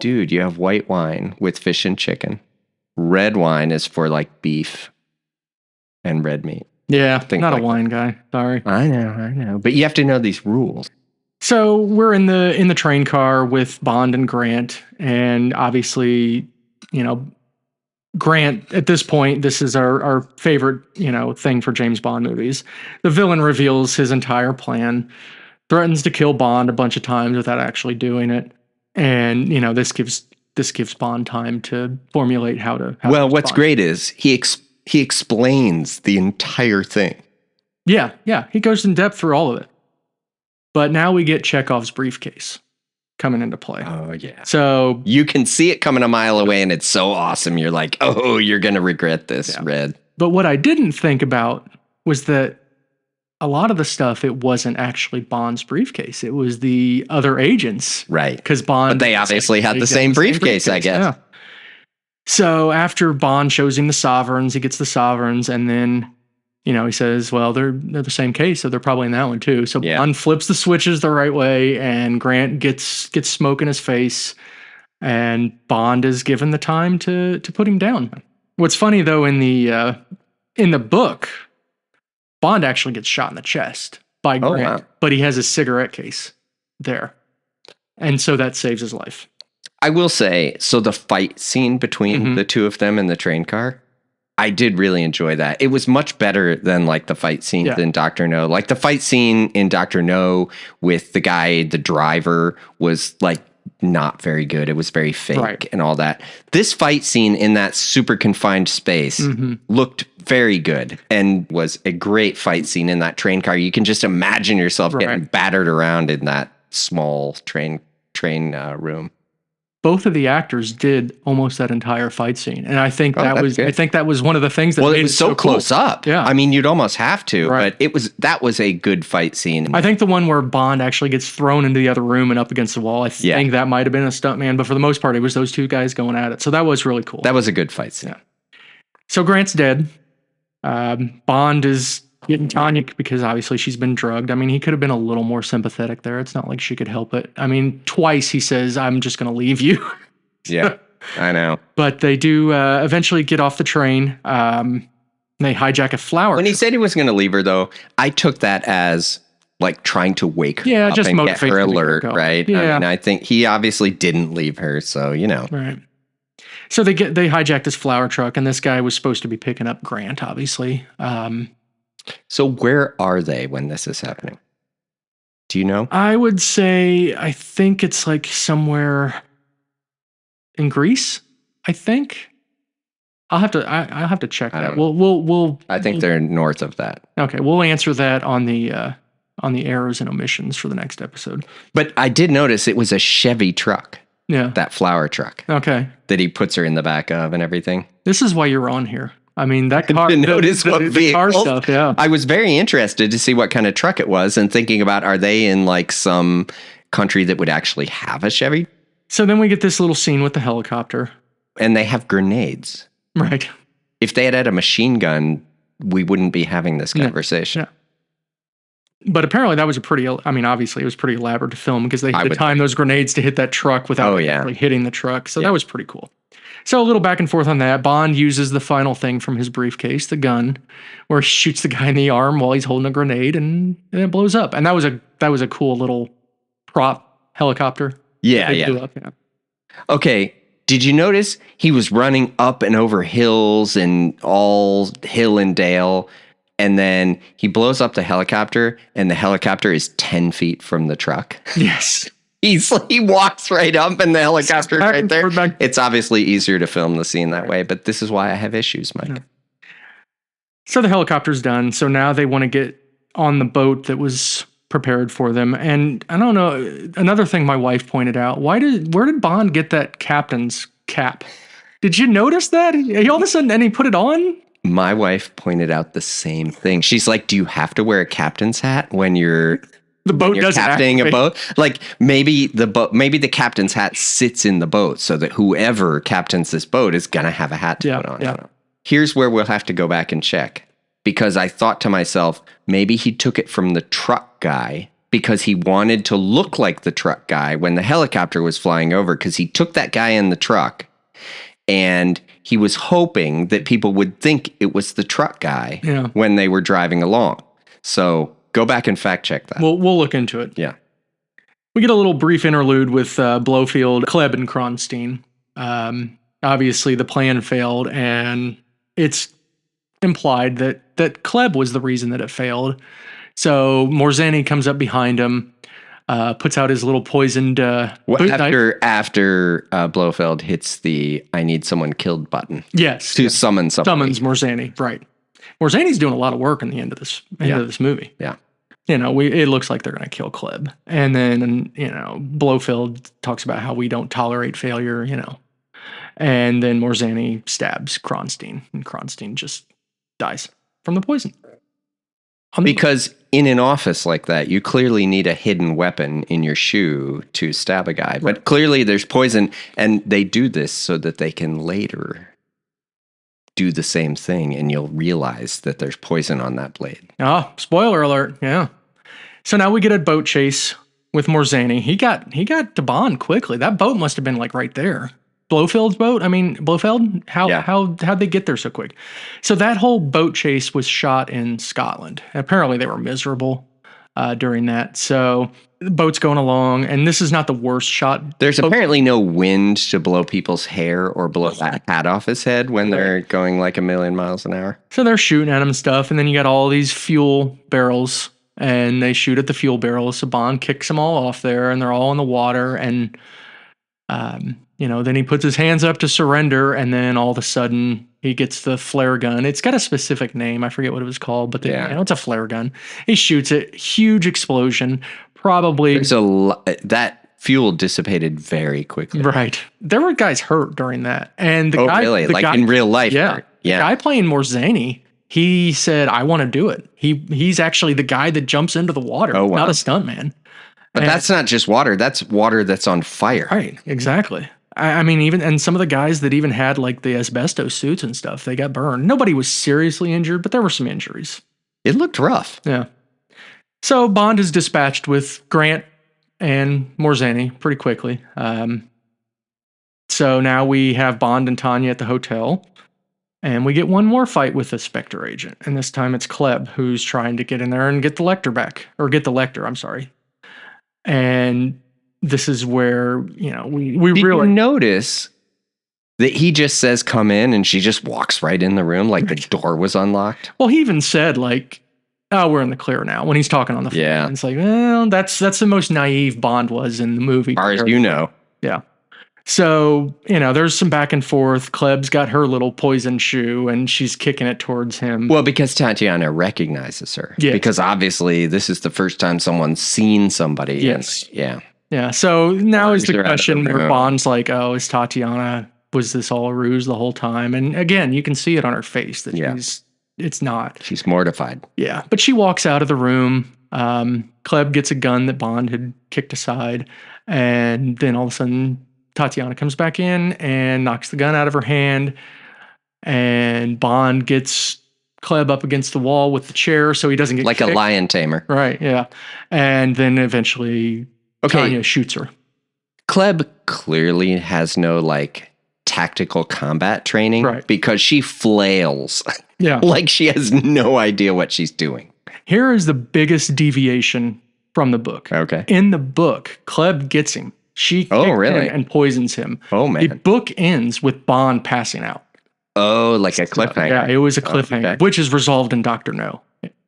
S2: Dude, you have white wine with fish and chicken. Red wine is for like beef and red meat.
S1: Yeah, not a wine guy. Sorry.
S2: I know. But you have to know these rules.
S1: So we're in the train car with Bond and Grant, and obviously, Grant, at this point, this is our favorite, thing for James Bond movies. The villain reveals his entire plan, threatens to kill Bond a bunch of times without actually doing it. And, this gives Bond time to formulate how to
S2: what's great is he explains the entire thing.
S1: Yeah. He goes in depth through all of it. But now we get Chekhov's briefcase coming into play.
S2: Oh, yeah.
S1: So
S2: you can see it coming a mile away, and it's so awesome. You're like, oh, you're going to regret this, Red.
S1: But what I didn't think about was that a lot of the stuff, it wasn't actually Bond's briefcase. It was the other agents.
S2: Right.
S1: Because Bond...
S2: But they obviously had the same briefcase, I guess.
S1: Yeah. So after Bond shows him the sovereigns, he gets the sovereigns, and then... he says, well, they're the same case, so they're probably in that one too. So Bond flips the switches the right way, and Grant gets smoke in his face, and Bond is given the time to put him down. What's funny though, in the book, Bond actually gets shot in the chest by Grant, but he has a cigarette case there, and so that saves his life.
S2: I will say, so the fight scene between the two of them in the train car, I did really enjoy that. It was much better than like the fight scene in Dr. No. Like the fight scene in Dr. No with the guy, the driver, was like not very good. It was very fake and all that. This fight scene in that super confined space looked very good and was a great fight scene in that train car. You can just imagine yourself getting battered around in that small train room.
S1: Both of the actors did almost that entire fight scene, and I think that was one of the things that made
S2: it was so close
S1: cool.
S2: up.
S1: Yeah,
S2: I mean, you'd almost have to, but that was a good fight scene.
S1: I think the one where Bond actually gets thrown into the other room and up against the wall, I think that might have been a stuntman, but for the most part, it was those two guys going at it. So that was really cool.
S2: That was a good fight scene.
S1: Yeah. So Grant's dead. Bond is getting Tanya because obviously she's been drugged. I mean, he could have been a little more sympathetic there. It's not like she could help it. I mean, twice he says, I'm just going to leave you.
S2: Yeah, I know.
S1: But they do eventually get off the train. They hijack a flower.
S2: When he said he was going to leave her, though, I took that as like trying to wake her up
S1: just
S2: and get her alert, right?
S1: Yeah.
S2: I mean, I think he obviously didn't leave her, so,
S1: Right. So they hijacked this flower truck, and this guy was supposed to be picking up Grant, obviously.
S2: So where are they when this is happening? Do you know?
S1: I would say, I think it's like somewhere in Greece, I think. I'll have to check that. We'll
S2: I think they're north of that.
S1: Okay, we'll answer that on the on the errors and omissions for the next episode.
S2: But I did notice it was a Chevy truck.
S1: Yeah.
S2: That flower truck.
S1: Okay.
S2: That he puts her in the back of and everything.
S1: This is why you're on here. I mean, that car,
S2: the
S1: car stuff, yeah.
S2: I was very interested to see what kind of truck it was and thinking about, are they in like some country that would actually have a Chevy?
S1: So then we get this little scene with the helicopter.
S2: And they have grenades.
S1: Right.
S2: If they had a machine gun, we wouldn't be having this conversation.
S1: Yeah. But apparently that was obviously it was pretty elaborate to film because they had to time those grenades to hit that truck without actually hitting the truck. So that was pretty cool. So a little back and forth on that. Bond uses the final thing from his briefcase, the gun, where he shoots the guy in the arm while he's holding a grenade and it blows up. And that was a cool little prop helicopter.
S2: Yeah. Okay. Did you notice he was running up and over hills and all hill and dale? And then he blows up the helicopter, and the helicopter is 10 feet from the truck.
S1: Yes.
S2: He walks right up, and the helicopter right there. It's obviously easier to film the scene that way, but this is why I have issues, Mike.
S1: Yeah. So the helicopter's done. So now they want to get on the boat that was prepared for them. And I don't know, another thing my wife pointed out, where did Bond get that captain's cap? Did you notice that? All of a sudden, and he put it on?
S2: My wife pointed out the same thing. She's like, do you have to wear a captain's hat when you're captaining a boat? Like maybe the captain's hat sits in the boat so that whoever captains this boat is going to have a hat to put on.
S1: Yeah.
S2: Here's where we'll have to go back and check, because I thought to myself, maybe he took it from the truck guy because he wanted to look like the truck guy when the helicopter was flying over, because he took that guy in the truck and he was hoping that people would think it was the truck guy when they were driving along. So go back and fact check that.
S1: We'll look into it.
S2: Yeah.
S1: We get a little brief interlude with Blofeld, Klebb, and Kronstein. Obviously, the plan failed, and it's implied that Klebb was the reason that it failed. So Morzani comes up behind him, puts out his little poisoned boot knife.
S2: After Blofeld hits the "I need someone killed" button.
S1: Yes.
S2: To summon somebody.
S1: Summons Morzani, right. Morzani's doing a lot of work in the end of this movie.
S2: Yeah.
S1: It looks like they're going to kill Klebb. And then, Blofeld talks about how we don't tolerate failure, And then Morzani stabs Kronstein, and Kronstein just dies from the poison.
S2: Because in an office like that, you clearly need a hidden weapon in your shoe to stab a guy. But clearly there's poison, and they do this so that they can later do the same thing, and you'll realize that there's poison on that blade.
S1: Oh, spoiler alert. Yeah. So now we get a boat chase with Morzani. He got to Bond quickly. That boat must have been like right there. Blofeld's boat? Blofeld? How'd they get there so quick? So that whole boat chase was shot in Scotland. Apparently they were miserable during that. So the boat's going along, and this is not the worst shot.
S2: There's apparently no wind to blow people's hair or blow that hat off his head when they're going like 1,000,000 miles an hour.
S1: So they're shooting at him and stuff, and then you got all these fuel barrels, and they shoot at the fuel barrels. So Bond kicks them all off there, and they're all in the water, and then he puts his hands up to surrender, and then all of a sudden he gets the flare gun. It's got a specific name. I forget what it was called, but it's a flare gun. He shoots it. Huge explosion. Probably.
S2: That fuel dissipated very quickly.
S1: Right. There were guys hurt during that. And the guy,
S2: really?
S1: The guy,
S2: in real life?
S1: Yeah. The guy playing Morzani, he said, I want to do it. He's actually the guy that jumps into the water. Oh, wow. Not a stuntman.
S2: But that's not just water. That's water that's on fire.
S1: Right. Exactly. Even some of the guys that even had like the asbestos suits and stuff, they got burned. Nobody was seriously injured, but there were some injuries.
S2: It looked rough.
S1: Yeah. So Bond is dispatched with Grant and Morzani pretty quickly. So now we have Bond and Tanya at the hotel, and we get one more fight with the Spectre agent. And this time it's Klebb who's trying to get in there and get the Lecter back. Or get the Lecter, I'm sorry. And this is where, we really...
S2: Did you notice that he just says, come in, and she just walks right in the room like the door was unlocked?
S1: Well, he even said, like, oh, we're in the clear now, when he's talking on the phone. Yeah. It's like, well, that's the most naive Bond was in the movie.
S2: As far as you know.
S1: Yeah. So, there's some back and forth. Kleb's got her little poison shoe and she's kicking it towards him.
S2: Well, because Tatiana recognizes her. Yes. Because obviously this is the first time someone's seen somebody.
S1: Yes.
S2: And,
S1: yeah. So now is the question where Bond's like, oh, is Tatiana, was this all a ruse the whole time? And again, you can see it on her face that it's not.
S2: She's mortified.
S1: Yeah. But she walks out of the room. Kleb gets a gun that Bond had kicked aside. And then all of a sudden, Tatiana comes back in and knocks the gun out of her hand. And Bond gets Kleb up against the wall with the chair so he doesn't get
S2: like kicked. A lion tamer.
S1: Right, yeah. And then eventually Tanya shoots her.
S2: Kleb clearly has no tactical combat training, right? Because she flails.
S1: Yeah.
S2: Like she has no idea what she's doing.
S1: Here is the biggest deviation from the book.
S2: Okay.
S1: In the book, Kleb gets him. She kicks him and poisons him.
S2: Oh, man.
S1: The book ends with Bond passing out.
S2: Oh, like a cliffhanger.
S1: Yeah, it was a cliffhanger, which is resolved in Dr. No.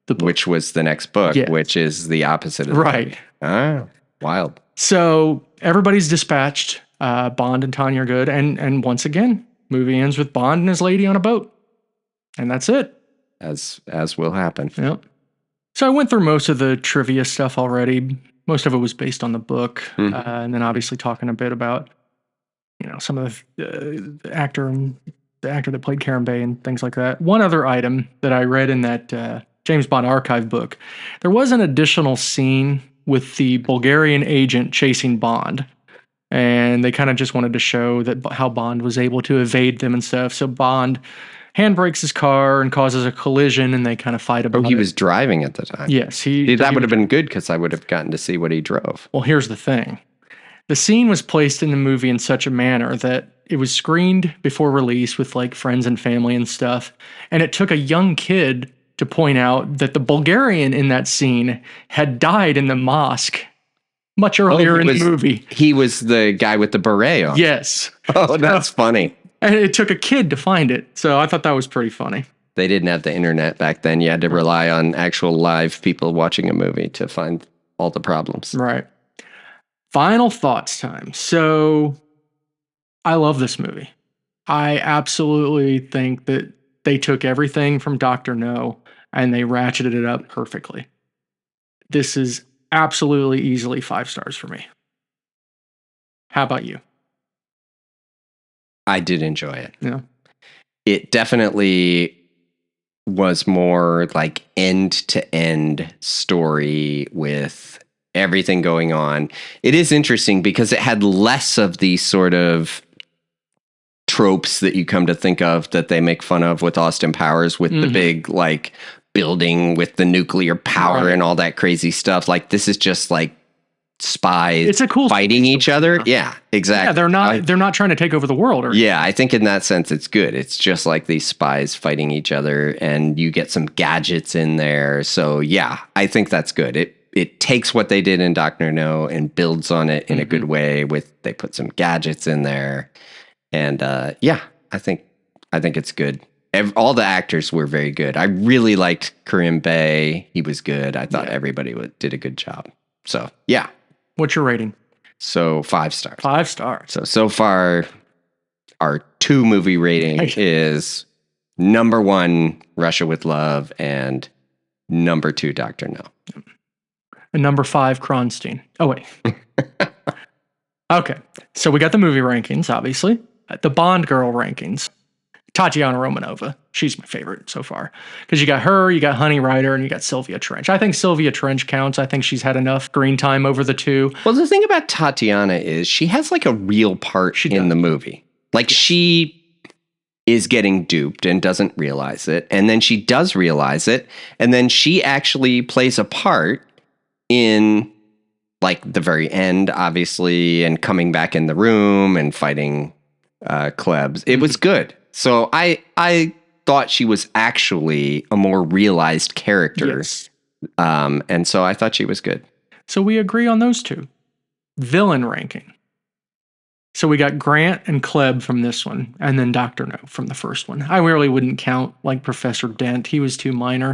S1: The book.
S2: Which was the next book, which is the opposite of
S1: right.
S2: Ah, wild.
S1: So everybody's dispatched. Bond and Tanya are good. And once again, movie ends with Bond and his lady on a boat. And that's it.
S2: As will happen.
S1: Yep. So I went through most of the trivia stuff already. Most of it was based on the book. Mm-hmm. And then obviously talking a bit about, some of the actor that played Karen Bay and things like that. One other item that I read in that James Bond archive book, there was an additional scene with the Bulgarian agent chasing Bond. And they kind of just wanted to show that how Bond was able to evade them and stuff. So Bond handbrakes his car and causes a collision, and they kind of fight about it.
S2: Oh, he was driving at the time.
S1: Yes.
S2: That would have been good because I would have gotten to see what he drove.
S1: Well, here's the thing. The scene was placed in the movie in such a manner that it was screened before release with friends and family and stuff. And it took a young kid to point out that the Bulgarian in that scene had died in the mosque much earlier in the movie.
S2: He was the guy with the beret on.
S1: Yes.
S2: Oh, that's funny.
S1: And it took a kid to find it. So I thought that was pretty funny.
S2: They didn't have the internet back then. You had to rely on actual live people watching a movie to find all the problems.
S1: Right. Final thoughts time. So I love this movie. I absolutely think that they took everything from Dr. No and they ratcheted it up perfectly. This is absolutely easily 5 stars for me. How about you?
S2: I did enjoy it.
S1: Yeah.
S2: It definitely was more end-to-end story with everything going on. It is interesting because it had less of these sort of tropes that you come to think of that they make fun of with Austin Powers with the big building with the nuclear power and all that crazy stuff. This is just spies
S1: it's a cool
S2: fighting each other. Yeah, exactly.
S1: Yeah, they're not trying to take over the world.
S2: I think in that sense it's good. It's just these spies fighting each other and you get some gadgets in there. So yeah, I think that's good. It takes what they did in Dr. No and builds on it in a good way they put some gadgets in there. And I think it's good. All the actors were very good. I really liked Karim Bey. He was good. I thought everybody did a good job. So yeah.
S1: What's your rating?
S2: So 5 stars.
S1: 5 stars.
S2: So far, our 2 movie rating is number 1, Russia with Love, and number 2, Dr. No.
S1: And number 5, Kronstein. Oh, wait. Okay. So we got the movie rankings, obviously. The Bond girl rankings. Tatiana Romanova. She's my favorite so far. Because you got her, you got Honey Rider, and you got Sylvia Trench. I think Sylvia Trench counts. I think she's had enough screen time over the 2.
S2: Well, the thing about Tatiana is she has a real part in the movie. She is getting duped and doesn't realize it. And then she does realize it. And then she actually plays a part in the very end, obviously, and coming back in the room and fighting Klebs. It was good. So I thought she was actually a more realized character.
S1: Yes.
S2: And so I thought she was good.
S1: So we agree on those 2. Villain ranking. So we got Grant and Kleb from this one, and then Dr. No from the first one. I really wouldn't count Professor Dent. He was too minor.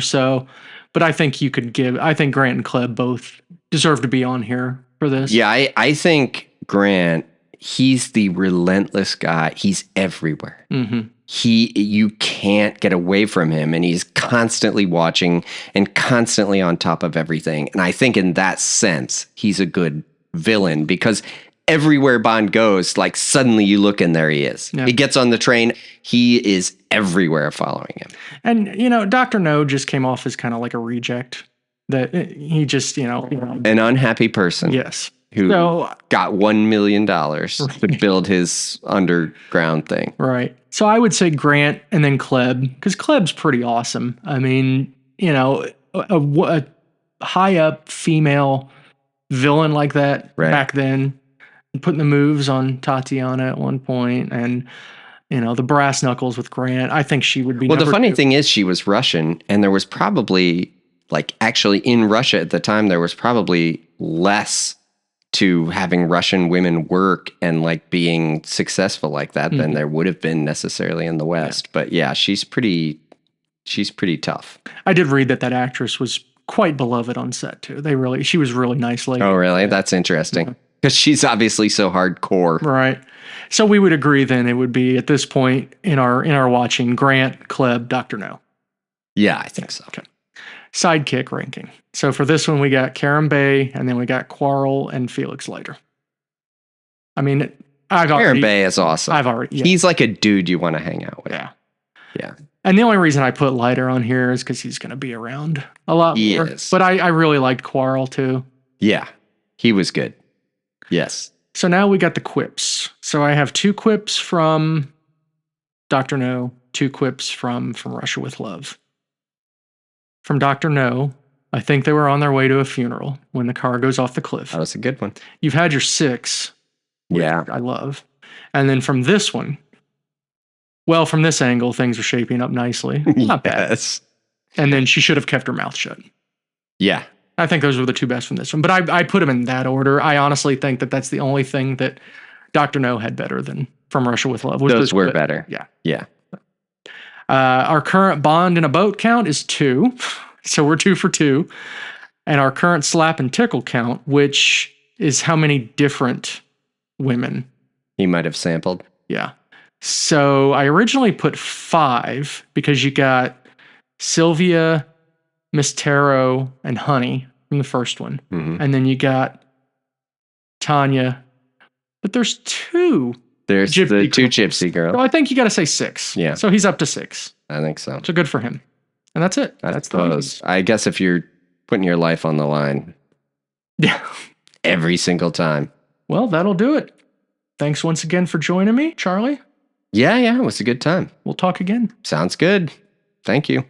S1: But I think I think Grant and Kleb both deserve to be on here for this.
S2: Yeah, I think Grant he's the relentless guy. He's everywhere.
S1: Mm-hmm.
S2: You can't get away from him, and he's constantly watching and constantly on top of everything. And I think in that sense, he's a good villain because everywhere Bond goes, like suddenly you look and there he is. Yeah. He gets on the train. He is everywhere following him.
S1: And, Dr. No just came off as kind of like a reject. That he just,
S2: an unhappy person.
S1: Yes.
S2: Who got $1 million to build his underground thing.
S1: Right. So I would say Grant and then Kleb, because Kleb's pretty awesome. I mean, a high up female villain like that back then, putting the moves on Tatiana at one point, and the brass knuckles with Grant. I think she would be.
S2: Well, the funny thing is, she was Russian, and there was probably actually in Russia at the time, there was probably less to having Russian women work and being successful like that than there would have been necessarily in the West. Yeah. But yeah, she's pretty tough.
S1: I did read that actress was quite beloved on set too. She was really nice lady.
S2: Oh, really? That's interesting. Because she's obviously so hardcore.
S1: Right. So we would agree then it would be at this point in our watching Grant, Kleb, Dr. No.
S2: Yeah, I think so.
S1: Okay. Sidekick ranking. So for this one, we got Karen Bay, and then we got Quarrel and Felix Leiter. I mean,
S2: Karen Bay is awesome. He's like a dude you want to hang out with.
S1: Yeah.
S2: Yeah.
S1: And the only reason I put Leiter on here is because he's going to be around a lot more.
S2: Is.
S1: But I really liked Quarrel too.
S2: Yeah. He was good. Yes.
S1: So now we got the quips. So I have 2 quips from Dr. No, 2 quips from Russia with Love. From Dr. No, I think they were on their way to a funeral when the car goes off the cliff.
S2: That was a good one.
S1: You've had your 6.
S2: Yeah.
S1: I love. And then from this one, well, from this angle, things are shaping up nicely. Not bad. And then she should have kept her mouth shut.
S2: Yeah.
S1: I think those were the 2 best from this one. But I put them in that order. I honestly think that that's the only thing that Dr. No had better than From Russia with Love.
S2: Those were better.
S1: Yeah.
S2: Yeah.
S1: Our current Bond in a boat count is 2. So we're 2 for 2. And our current slap and tickle count, which is how many different women
S2: he might have sampled.
S1: Yeah. So I originally put 5 because you got Sylvia, Miss Tarot, and Honey from the first one. Mm-hmm. And then you got Tanya. But there's 2.
S2: There's the 2 gypsy girls.
S1: So I think you got to say 6.
S2: Yeah.
S1: So he's up to 6.
S2: I think so.
S1: So good for him. And that's it.
S2: That's those. I guess if you're putting your life on the line.
S1: Yeah.
S2: Every single time.
S1: Well, that'll do it. Thanks once again for joining me, Charlie.
S2: Yeah, it was a good time.
S1: We'll talk again.
S2: Sounds good. Thank you.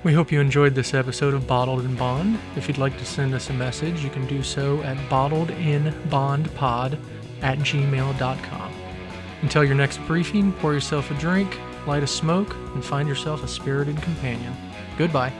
S1: We hope you enjoyed this episode of Bottled in Bond. If you'd like to send us a message, you can do so at bottledinbondpod@gmail.com. Until your next briefing, pour yourself a drink, light a smoke, and find yourself a spirited companion. Goodbye.